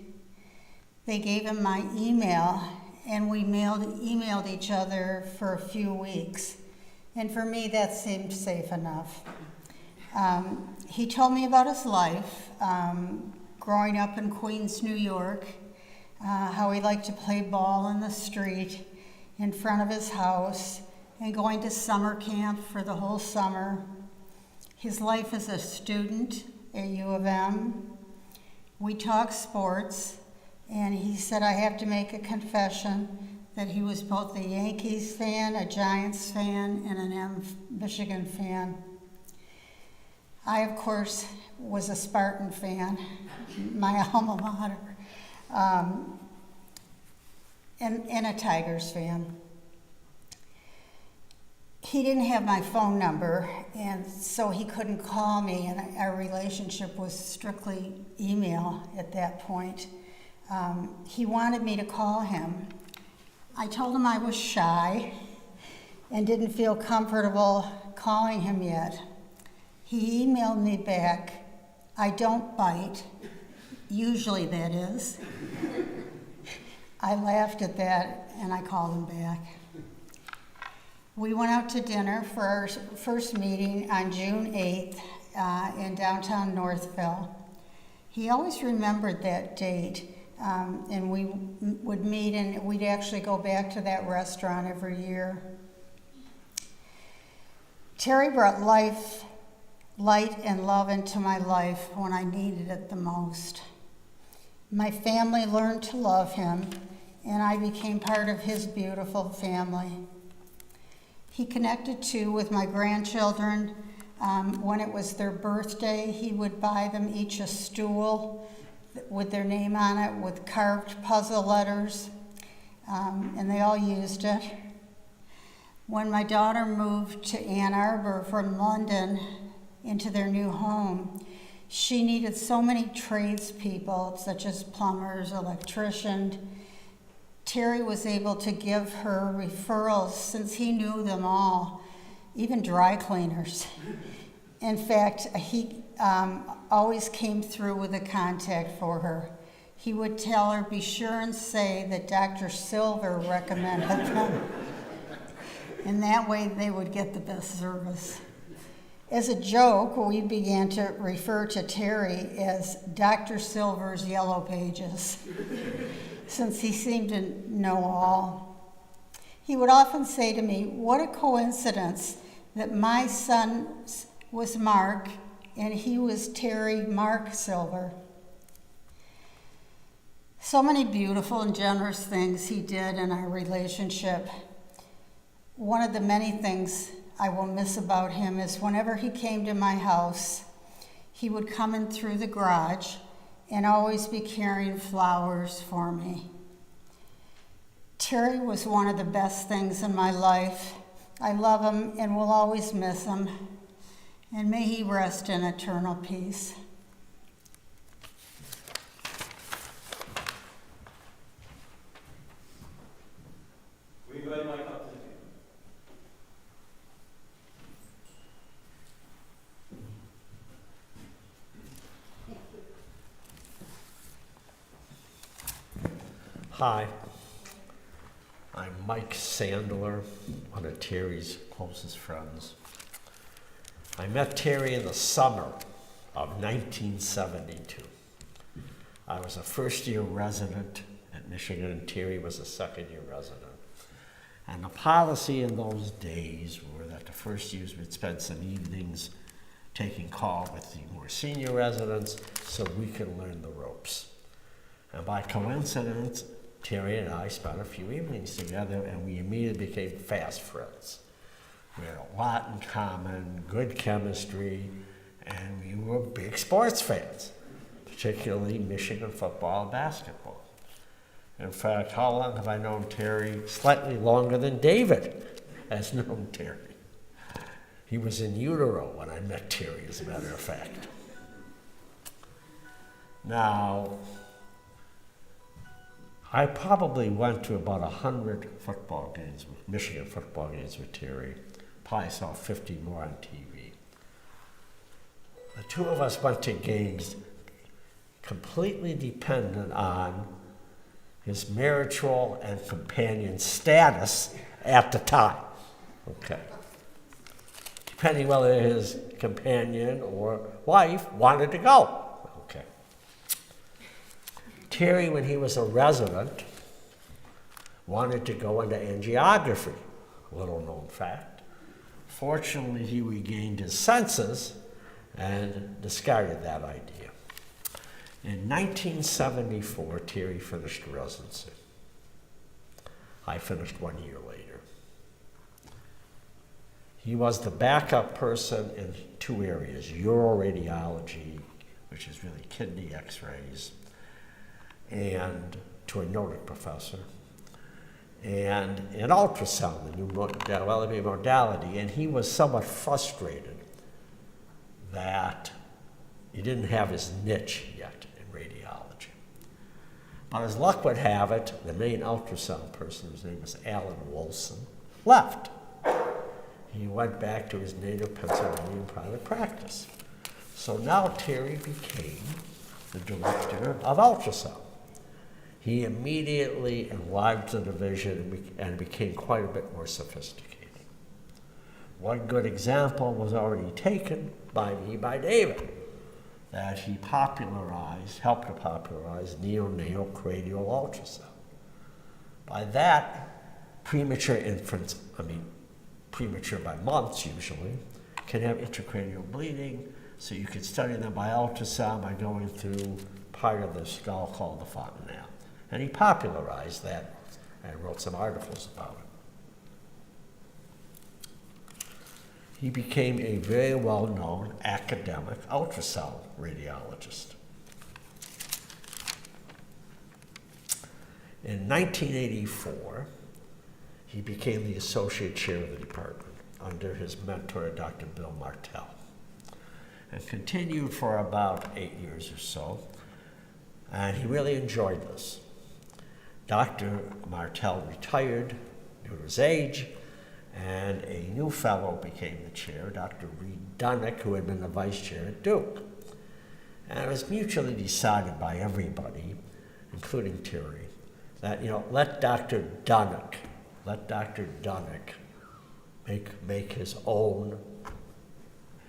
They gave him my email, and we emailed each other for a few weeks. And for me, that seemed safe enough. He told me about his life, growing up in Queens, New York, how he liked to play ball in the street in front of his house, and going to summer camp for the whole summer. His life as a student at U of M. We talked sports, and he said I have to make a confession that he was both a Yankees fan, a Giants fan, and an Michigan fan. I, of course, was a Spartan fan, my alma mater. And a Tigers fan. He didn't have my phone number, and so he couldn't call me, and our relationship was strictly email at that point. He wanted me to call him. I told him I was shy and didn't feel comfortable calling him yet. He emailed me back, "I don't bite," usually that is. I laughed at that, and I called him back. We went out to dinner for our first meeting on June 8th in downtown Northville. He always remembered that date, and we would meet, and we'd actually go back to that restaurant every year. Terry brought life, light, and love into my life when I needed it the most. My family learned to love him, and I became part of his beautiful family. He connected too with my grandchildren. When it was their birthday, he would buy them each a stool with their name on it with carved puzzle letters, and they all used it. When my daughter moved to Ann Arbor from London into their new home, she needed so many tradespeople, such as plumbers, electricians. Terry was able to give her referrals since he knew them all, even dry cleaners. In fact, he always came through with a contact for her. He would tell her, "Be sure and say that Dr. Silver recommended them." and that way they would get the best service. As a joke, we began to refer to Terry as Dr. Silver's Yellow Pages, since he seemed to know all. He would often say to me, "What a coincidence that my son was Mark and he was Terry Mark Silver." So many beautiful and generous things he did in our relationship. One of the many things I will miss about him is whenever he came to my house, he would come in through the garage and always be carrying flowers for me. Terry was one of the best things in my life. I love him and will always miss him, and may he rest in eternal peace. Will you go ahead and mic up to the table? Hi, I'm Mike Sandler, one of Terry's closest friends. I met Terry in the summer of 1972. I was a first-year resident at Michigan, and Terry was a second-year resident. And the policy in those days were that the first years would spend some evenings taking call with the more senior residents so we could learn the ropes. And by coincidence, Terry and I spent a few evenings together, and we immediately became fast friends. We had a lot in common, good chemistry, and we were big sports fans, particularly Michigan football and basketball. In fact, how long have I known Terry? Slightly longer than David has known Terry. He was in utero when I met Terry, as a matter of fact. Now, I probably went to about 100 football games, Michigan football games with Terry. Probably saw 50 more on TV. The two of us went to games completely dependent on his marital and companion status at the time. Okay. Depending whether his companion or wife wanted to go. Okay. Terry, when he was a resident, wanted to go into angiography, little known fact. Fortunately, he regained his senses and discarded that idea. In 1974, Terry finished residency. I finished 1 year later. He was the backup person in two areas, uroradiology, which is really kidney x-rays, and to a noted professor, and an ultrasound, the new modality, and he was somewhat frustrated that he didn't have his niche yet in radiology. But as luck would have it, the main ultrasound person, whose name was Alan Wilson, left. He went back to his native Pennsylvania private practice. So now Terry became the director of ultrasound. He immediately enlarged the division and became quite a bit more sophisticated. One good example was already taken by me by David, that he helped to popularize neonatal cranial ultrasound. By that, premature infants, premature by months usually, can have intracranial bleeding, so you can study them by ultrasound by going through part of the skull called the fontanelle. And he popularized that and wrote some articles about it. He became a very well-known academic ultrasound radiologist. In 1984, he became the associate chair of the department under his mentor, Dr. Bill Martell, and continued for about 8 years or so. And he really enjoyed this. Dr. Martell retired due to his age, and a new fellow became the chair, Dr. Reed Dunnick, who had been the vice chair at Duke. And it was mutually decided by everybody, including Terry, that, let Dr. Dunnick make his own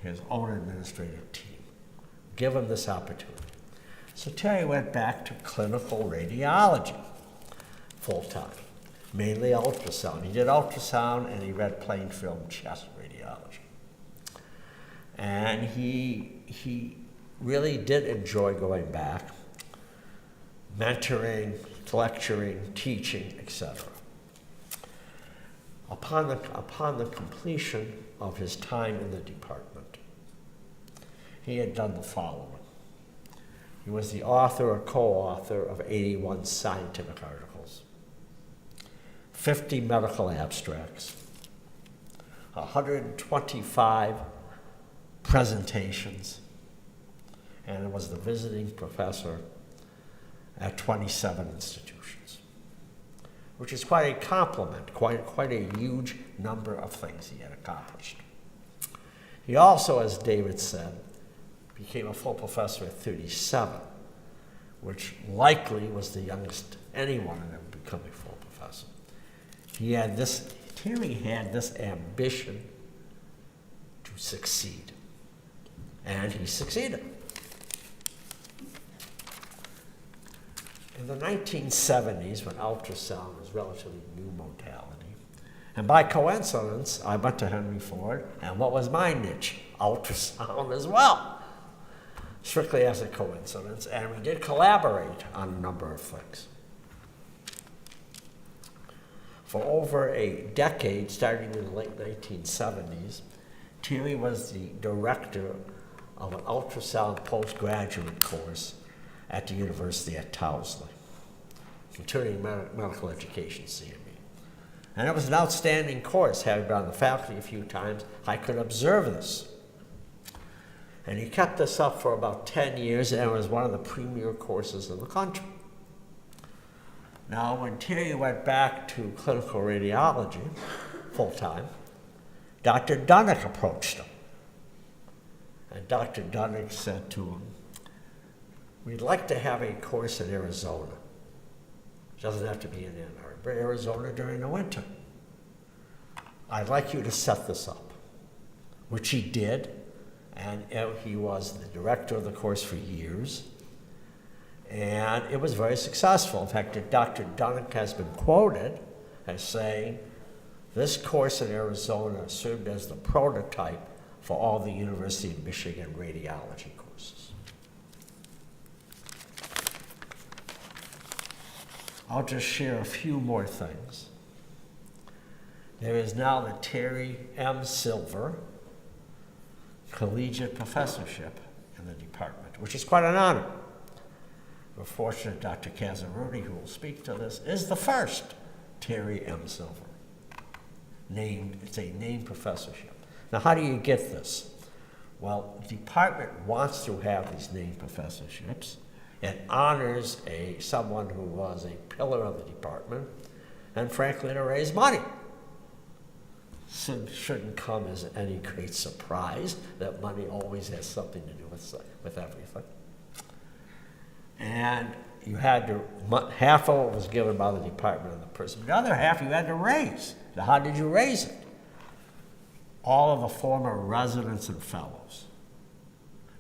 administrative team. Give him this opportunity. So Terry went back to clinical radiology full-time, mainly ultrasound. He did ultrasound and he read plain film chest radiology. And he really did enjoy going back, mentoring, lecturing, teaching, etc. Upon the completion of his time in the department, he had done the following. He was the author or co-author of 81 scientific articles, 50 medical abstracts, 125 presentations, and was the visiting professor at 27 institutions, which is quite a compliment, quite a huge number of things he had accomplished. He also, as David said, became a full professor at 37, which likely was the youngest anyone had ever become a full professor. Terry had this ambition to succeed, and he succeeded. In the 1970s, when ultrasound was a relatively new modality, and by coincidence, I went to Henry Ford, and what was my niche? Ultrasound as well. Strictly as a coincidence, and we did collaborate on a number of things. For over a decade, starting in the late 1970s, Terry was the director of an ultrasound postgraduate course at the University at Towsley, continuing medical education, CME. And it was an outstanding course. Having been on the faculty a few times, I could observe this. And he kept this up for about 10 years, and it was one of the premier courses in the country. Now, when Terry went back to clinical radiology full-time, Dr. Dunnick approached him. And Dr. Dunnick said to him, "We'd like to have a course in Arizona. It doesn't have to be in Ann Arbor, Arizona during the winter. I'd like you to set this up," which he did. And he was the director of the course for years. And it was very successful. In fact, Dr. Dunnick has been quoted as saying, "This course in Arizona served as the prototype for all the University of Michigan radiology courses." I'll just share a few more things. There is now the Terry M. Silver Collegiate Professorship in the department, which is quite an honor. We're fortunate Dr. Cazzarudi, who will speak to this, is the first Terry M. Silver. It's a named professorship. Now, how do you get this? Well, the department wants to have these named professorships. It honors someone who was a pillar of the department, and frankly, to raise money. Shouldn't come as any great surprise that money always has something to do with everything. And you had to, half of it was given by the department and the person. The other half you had to raise. Now, how did you raise it? All of the former residents and fellows.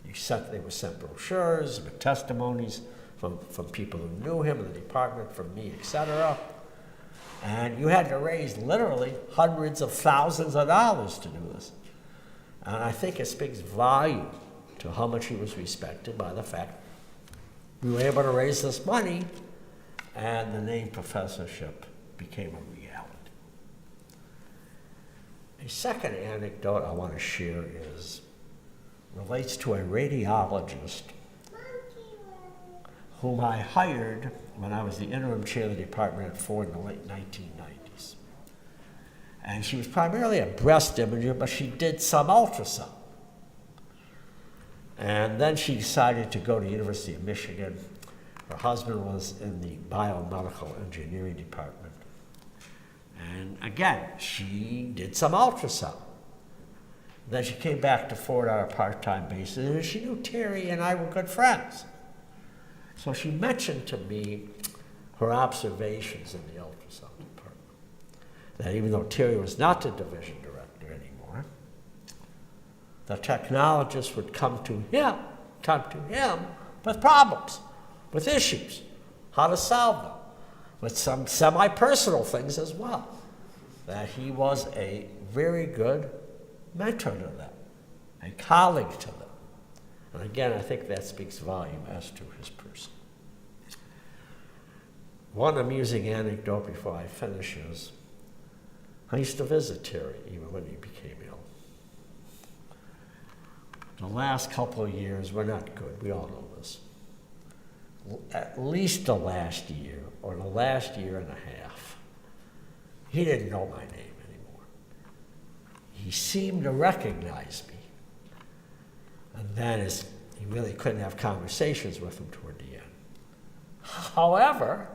They were sent brochures with testimonies from people who knew him in the department, from me, etc. And you had to raise literally hundreds of thousands of dollars to do this. And I think it speaks volume to how much he was respected by the fact we were able to raise this money, and the named professorship became a reality. A second anecdote I want to share relates to a radiologist whom I hired when I was the interim chair of the department at Ford in the late 1990s. And she was primarily a breast imager, but she did some ultrasound. And then she decided to go to the University of Michigan. Her husband was in the biomedical engineering department. And again, she did some ultrasound. Then she came back to Ford on a part-time basis, and she knew Terry and I were good friends. So she mentioned to me her observations in the ultrasound department. That even though Terry was not the division director, the technologists would come to him with problems, with issues, how to solve them, with some semi-personal things as well. That he was a very good mentor to them, a colleague to them. And again, I think that speaks volume as to his person. One amusing anecdote before I finish is, I used to visit Terry even when he became ill. The last couple of years were not good, we all know this. At least the last year, or the last year and a half, he didn't know my name anymore. He seemed to recognize me. And then he really couldn't have conversations with him toward the end. However,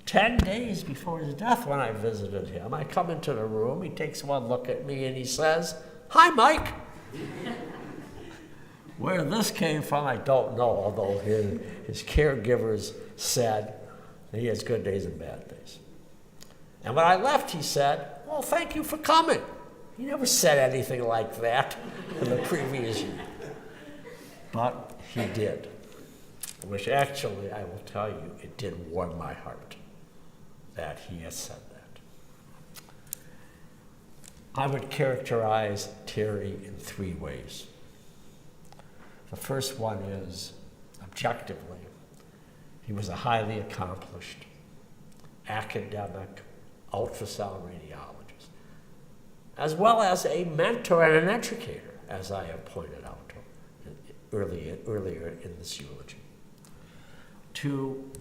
10 days before his death, when I visited him, I come into the room, he takes one look at me and he says, "Hi, Mike." Where this came from, I don't know, although his caregivers said he has good days and bad days. And when I left, he said, "Well, thank you for coming." He never said anything like that in the previous year. But he did, which actually, I will tell you, it did warm my heart that he has said that. I would characterize Terry in 3 ways. The first one is, objectively, he was a highly accomplished academic ultrasound radiologist, as well as a mentor and an educator, as I have pointed out earlier in this eulogy. 2,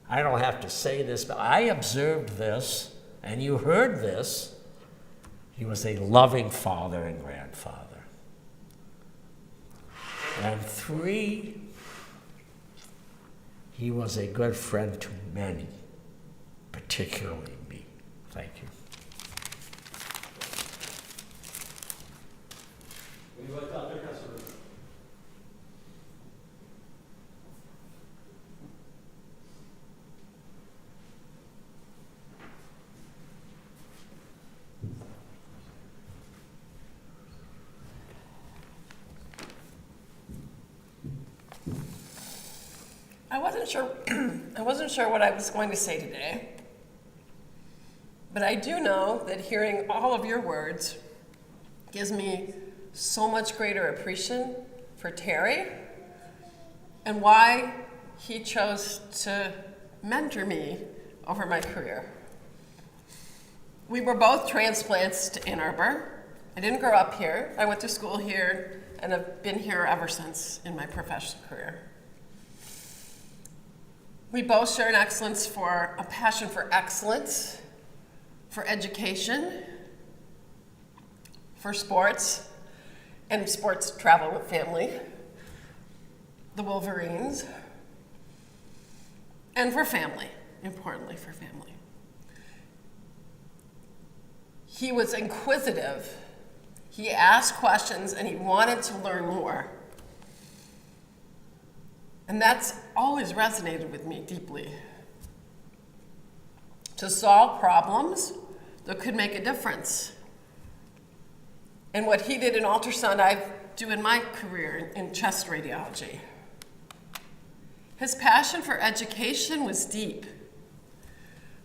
I don't have to say this, but I observed this, and you heard this. He was a loving father and grandfather. And 3, he was a good friend to many, particularly me. Thank you. I wasn't sure what I was going to say today, but I do know that hearing all of your words gives me so much greater appreciation for Terry and why he chose to mentor me over my career. We were both transplants to Ann Arbor. I didn't grow up here. I went to school here and have been here ever since in my professional career. We both share an a passion for excellence, for education, for sports, and sports travel with family, the Wolverines, and for family, importantly for family. He was inquisitive. He asked questions and he wanted to learn more. And that's always resonated with me deeply. To solve problems that could make a difference. And what he did in ultrasound, I do in my career in chest radiology. His passion for education was deep.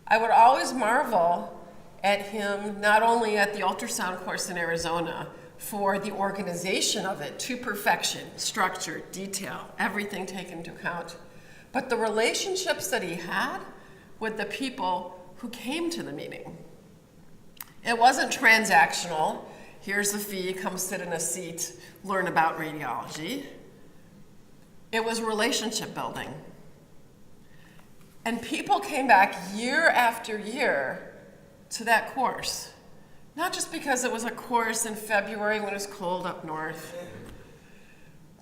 I would always marvel at him, not only at the ultrasound course in Arizona, for the organization of it to perfection, structure, detail, everything taken into account, but the relationships that he had with the people who came to the meeting. It wasn't transactional. Here's the fee, come sit in a seat, learn about radiology. It was relationship building. And people came back year after year to that course. Not just because it was a course in February when it was cold up north,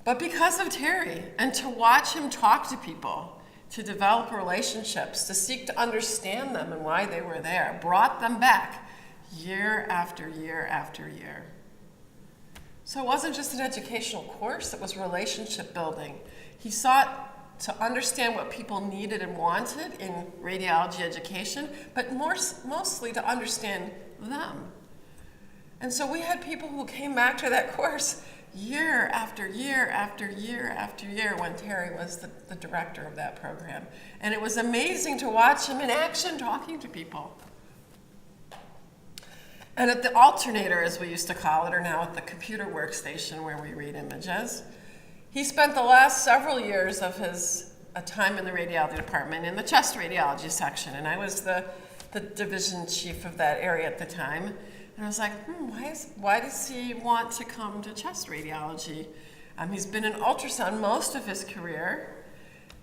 but because of Terry, and to watch him talk to people, to develop relationships, to seek to understand them and why they were there, brought them back year after year after year. So it wasn't just an educational course, it was relationship building. He sought to understand what people needed and wanted in radiology education, but mostly to understand them. And so we had people who came back to that course year after year after year after year when Terry was the director of that program. And it was amazing to watch him in action talking to people. And at the alternator, as we used to call it, or now at the computer workstation where we read images, he spent the last several years of his time in the radiology department in the chest radiology section. And I was the division chief of that area at the time. And I was like, why does he want to come to chest radiology? He's been in ultrasound most of his career.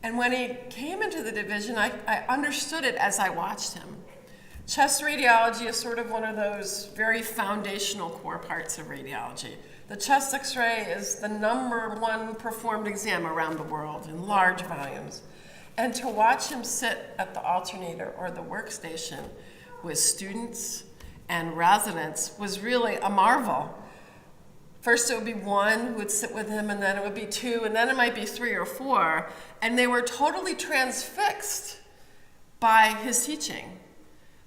And when he came into the division, I understood it as I watched him. Chest radiology is sort of one of those very foundational core parts of radiology. The chest x-ray is the #1 performed exam around the world in large volumes. And to watch him sit at the alternator or the workstation with students and residents was really a marvel. First it would be one who would sit with him, and then it would be two, and then it might be 3 or 4, and they were totally transfixed by his teaching,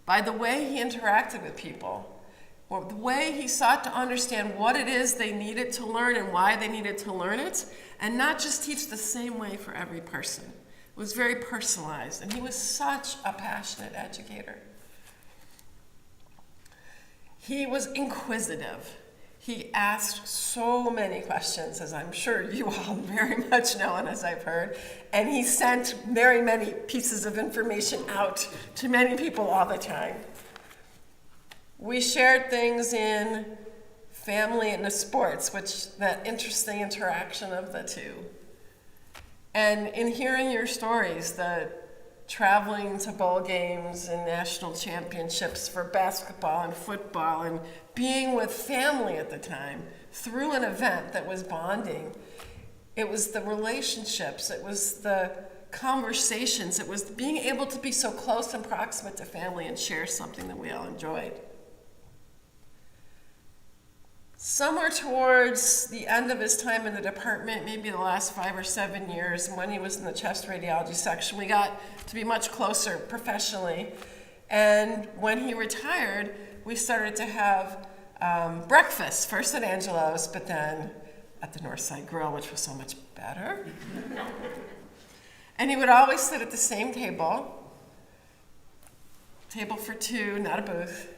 by the way he interacted with people, or the way he sought to understand what it is they needed to learn and why they needed to learn it, and not just teach the same way for every person. It was very personalized, and he was such a passionate educator. He was inquisitive. He asked so many questions, as I'm sure you all very much know and as I've heard, and he sent very many pieces of information out to many people all the time. We shared things in family and the sports, that interesting interaction of the two. And in hearing your stories, the traveling to bowl games and national championships for basketball and football and being with family at the time through an event that was bonding. It was the relationships, it was the conversations, it was being able to be so close and proximate to family and share something that we all enjoyed. Somewhere towards the end of his time in the department, maybe the last 5 or 7 years, when he was in the chest radiology section, we got to be much closer professionally. And when he retired, we started to have breakfast, first at Angelo's, but then at the Northside Grill, which was so much better. And he would always sit at the same table for 2, not a booth.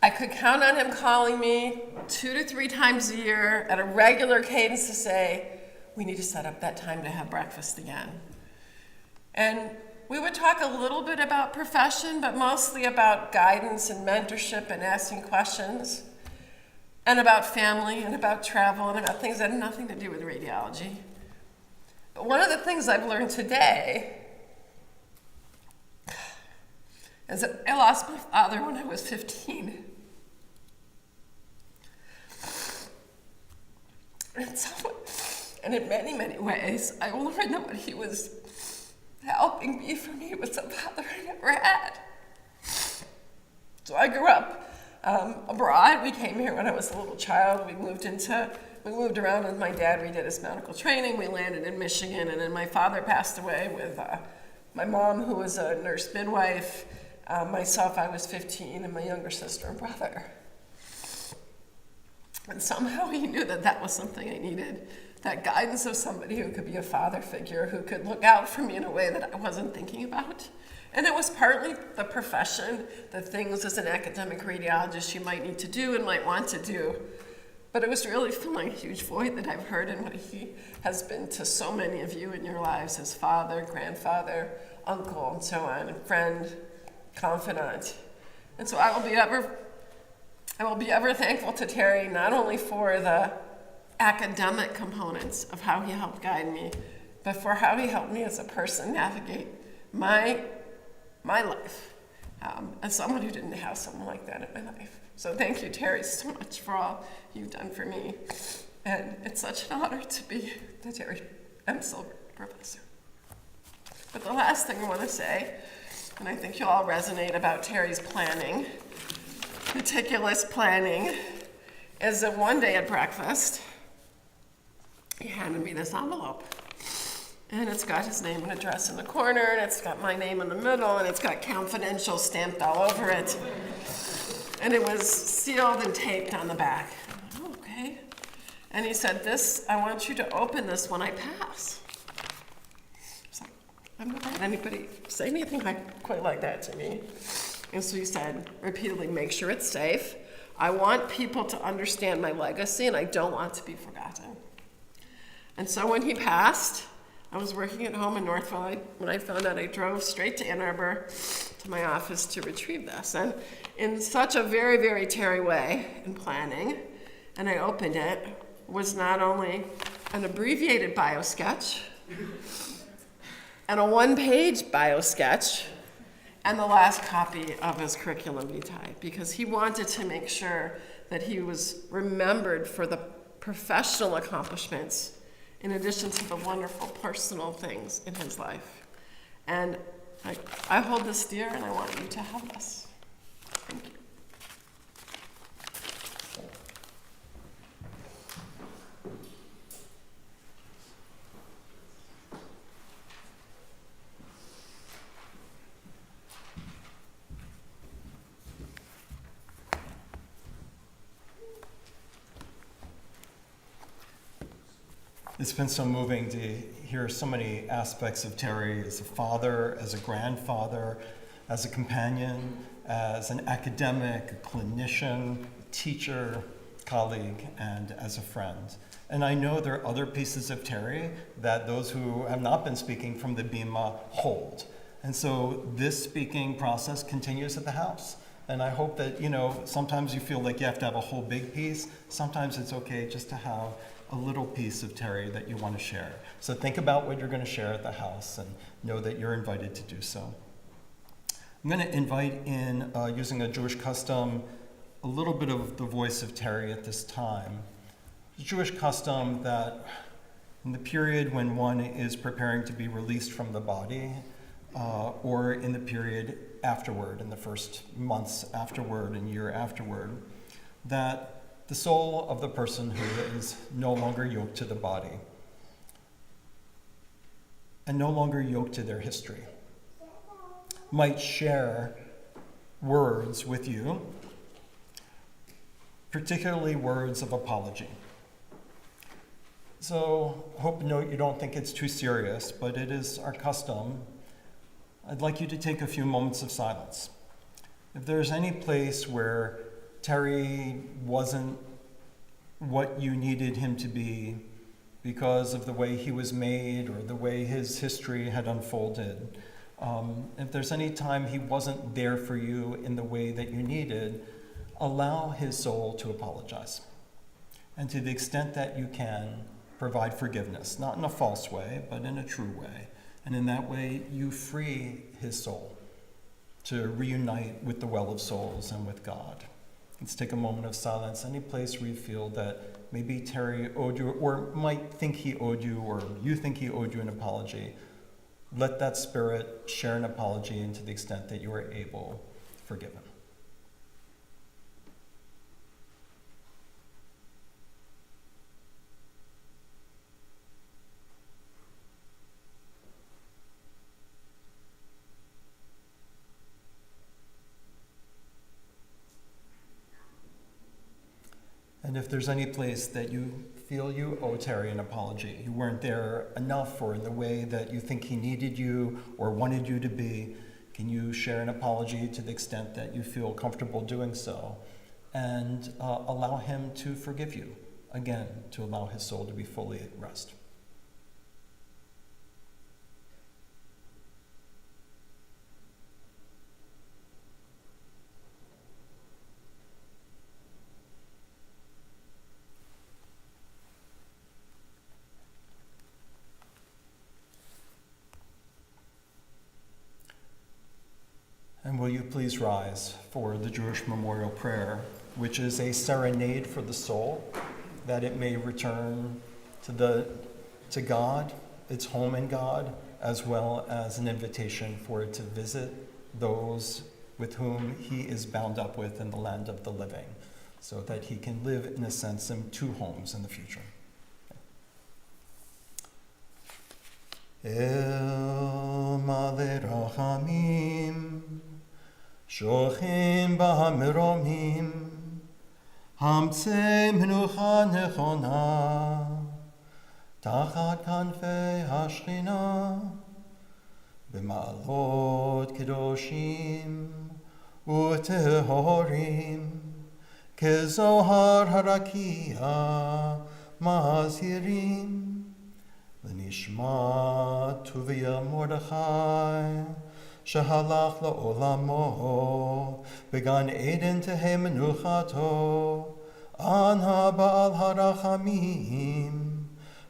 I could count on him calling me 2 to 3 times a year at a regular cadence to say, we need to set up that time to have breakfast again. And we would talk a little bit about profession, but mostly about guidance and mentorship and asking questions, and about family and about travel and about things that had nothing to do with radiology. But one of the things I've learned today is that I lost my father when I was 15. And in many, many ways, I learned that what he was helping me for me was a father I never had. So I grew up abroad. We came here when I was a little child. We moved around with my dad. We did his medical training. We landed in Michigan, and then my father passed away with my mom, who was a nurse midwife. Myself, I was 15, and my younger sister and brother. And somehow he knew that that was something I needed, that guidance of somebody who could be a father figure, who could look out for me in a way that I wasn't thinking about. And it was partly the profession, the things as an academic radiologist you might need to do and might want to do. But it was really filling a huge void that I've heard in what he has been to so many of you in your lives, as father, grandfather, uncle, and so on, and friend, confidant. And so I will be ever thankful to Terry, not only for the academic components of how he helped guide me, but for how he helped me as a person navigate my life as someone who didn't have someone like that in my life. So thank you, Terry, so much for all you've done for me. And it's such an honor to be the Terry M. Silver Professor. But the last thing I want to say, and I think you'll all resonate about Terry's planning, meticulous planning, is that one day at breakfast, he handed me this envelope. And it's got his name and address in the corner, and it's got my name in the middle, and it's got confidential stamped all over it. And it was sealed and taped on the back. Oh, okay. And he said, "This, I want you to open this when I pass." So I've never had anybody say anything quite like that to me. And so he said repeatedly, "Make sure it's safe. I want people to understand my legacy, and I don't want to be forgotten." And so when he passed, I was working at home in Northville. When I found out, I drove straight to Ann Arbor to my office to retrieve this. And in such a very, very Terry way in planning, and I opened it, was not only an abbreviated bio sketch and a one-page bio sketch and the last copy of his curriculum vitae, because he wanted to make sure that he was remembered for the professional accomplishments in addition to the wonderful personal things in his life. And I hold this dear, and I want you to have this. Thank you. It's been so moving to hear so many aspects of Terry as a father, as a grandfather, as a companion, as an academic, a clinician, teacher, colleague, and as a friend. And I know there are other pieces of Terry that those who have not been speaking from the Bima hold. And so this speaking process continues at the house. And I hope that, sometimes you feel like you have to have a whole big piece. Sometimes it's okay just to have a little piece of Terry that you want to share. So think about what you're going to share at the house and know that you're invited to do so. I'm going to invite in, using a Jewish custom, a little bit of the voice of Terry at this time. It's a Jewish custom that in the period when one is preparing to be released from the body, or in the period afterward, in the first months afterward and year afterward, that the soul of the person who is no longer yoked to the body and no longer yoked to their history might share words with you, particularly words of apology. So note you don't think it's too serious, but it is our custom. I'd like you to take a few moments of silence. If there's any place where Terry wasn't what you needed him to be because of the way he was made or the way his history had unfolded, if there's any time he wasn't there for you in the way that you needed, allow his soul to apologize. And to the extent that you can, provide forgiveness, not in a false way, but in a true way. And in that way, you free his soul to reunite with the well of souls and with God. Let's take a moment of silence. Any place where you feel that maybe Terry owed you, or might think he owed you, or you think he owed you an apology. Let that spirit share an apology, and to the extent that you are able, forgive him. And if there's any place that you feel you owe Terry an apology, you weren't there enough or in the way that you think he needed you or wanted you to be, can you share an apology to the extent that you feel comfortable doing so? And allow him to forgive you, again, to allow his soul to be fully at rest. And will you please rise for the Jewish memorial prayer, which is a serenade for the soul, that it may return to God, its home in God, as well as an invitation for it to visit those with whom he is bound up with in the land of the living, so that he can live, in a sense, in two homes in the future. El Malei Rachamim, שוכן במרומים, המצא מנוחה נכונה, תחת כנפי השכינה, במעלות קדושים וטהורים, כזוהר הרקיע מזהירים, לנשמת טוביה מרדכי, שהלך לעולמו, בגן עדן תהא מנוחתו, אנא בעל הרחמים,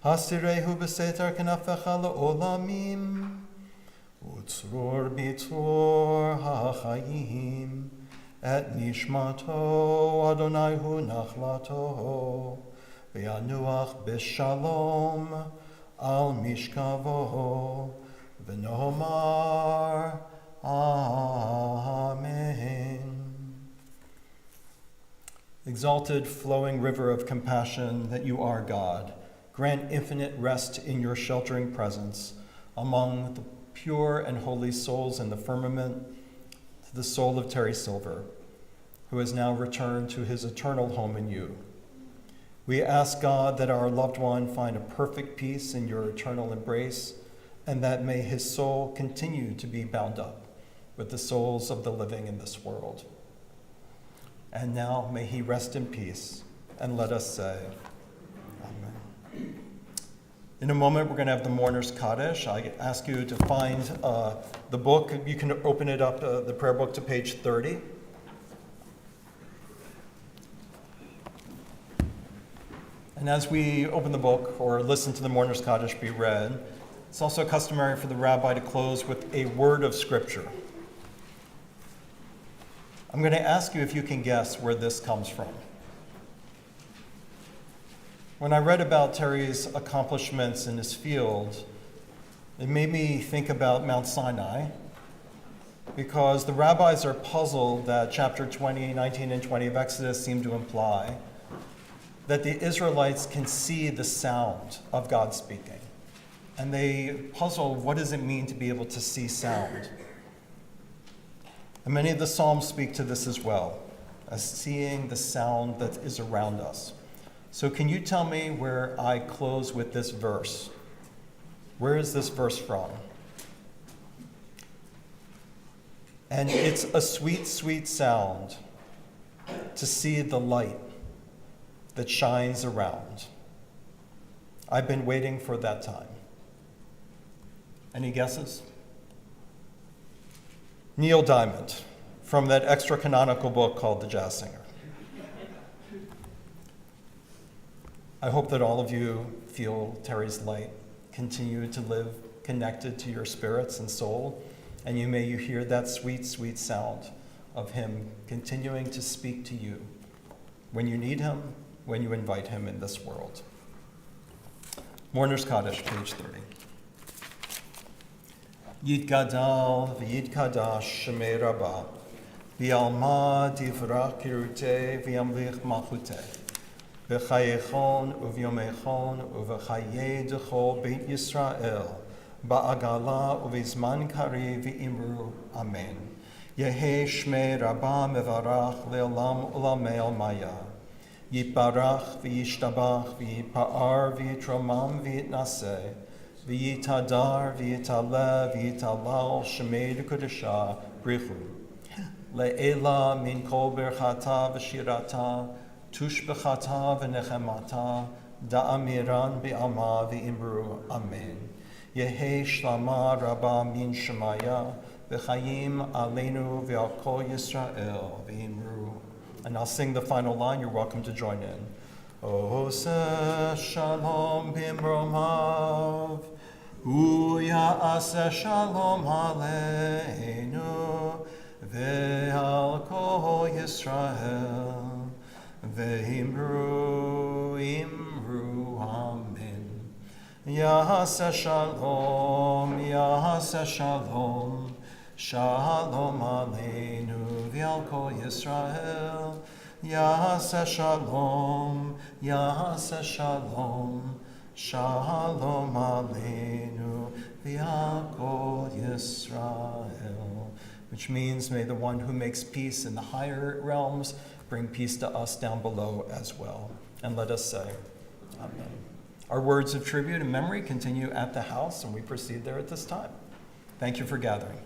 הסירהו בסתר כנפיך לעולמים, וצרור בצרור החיים, את נשמתו, אדוני הוא נחלתו, וינוח בשלום על משכבו, ונאמר Amen. Exalted flowing river of compassion that you are God, grant infinite rest in your sheltering presence among the pure and holy souls in the firmament, to the soul of Terry Silver, who has now returned to his eternal home in you. We ask God that our loved one find a perfect peace in your eternal embrace, and that may his soul continue to be bound up with the souls of the living in this world. And now may he rest in peace, and let us say, Amen. In a moment, we're going to have the Mourner's Kaddish. I ask you to find the book. You can open it up, the prayer book, to page 30. And as we open the book or listen to the Mourner's Kaddish be read, it's also customary for the rabbi to close with a word of scripture. I'm going to ask you if you can guess where this comes from. When I read about Terry's accomplishments in his field, it made me think about Mount Sinai, because the rabbis are puzzled that chapter 20, 19, and 20 of Exodus seem to imply that the Israelites can see the sound of God speaking. And they puzzle, what does it mean to be able to see sound? And many of the Psalms speak to this as well, as seeing the sound that is around us. So can you tell me where I close with this verse? Where is this verse from? And it's a sweet, sweet sound to see the light that shines around. I've been waiting for that time. Any guesses? Neil Diamond, from that extra canonical book called The Jazz Singer. I hope that all of you feel Terry's light continue to live connected to your spirits and soul, and you hear that sweet, sweet sound of him continuing to speak to you when you need him, when you invite him in this world. Mourner's Kaddish, page 30. Yitgadal v'yitkadash shemei Rabbah, v'yalma divrach kiruteh v'yamlich malchuteh, v'chayechon uvyomechon uv'chayei d'chol beit Yisrael, ba'agala uv'zman kari v'imru amen. Yehe shmei Rabbah mevarach le'olam ulamei almaya. Yitbarach v'yishtabach v'yitpa'ar v'yitromam v'yitnaseh, v'yitadar v'yitaleh v'yitalal shemei d'kodesha brichu. Le'ela min kol berchata v'shirata, tushbechata v'nechemata, da'amiran bi'alma v'imru amen. Yehe shlama Rabbah min shemaya, v'chayim aleinu v'al kol Yisrael v'imru. And I'll sing the final line. You're welcome to join in. Oseh shalom bimromav, uya'aseh shalom aleinu, ve'al kol Yisrael, ve'imru imru amen. Ya'aseh shalom, ya'aseh shalom, Shalom aleinu v'al kol Yisrael, Ya'aseh shalom, Ya'aseh shalom, Shalom aleinu v'al kol Yisrael, which means may the one who makes peace in the higher realms bring peace to us down below as well. And let us say, Amen. Our words of tribute and memory continue at the house, and we proceed there at this time. Thank you for gathering.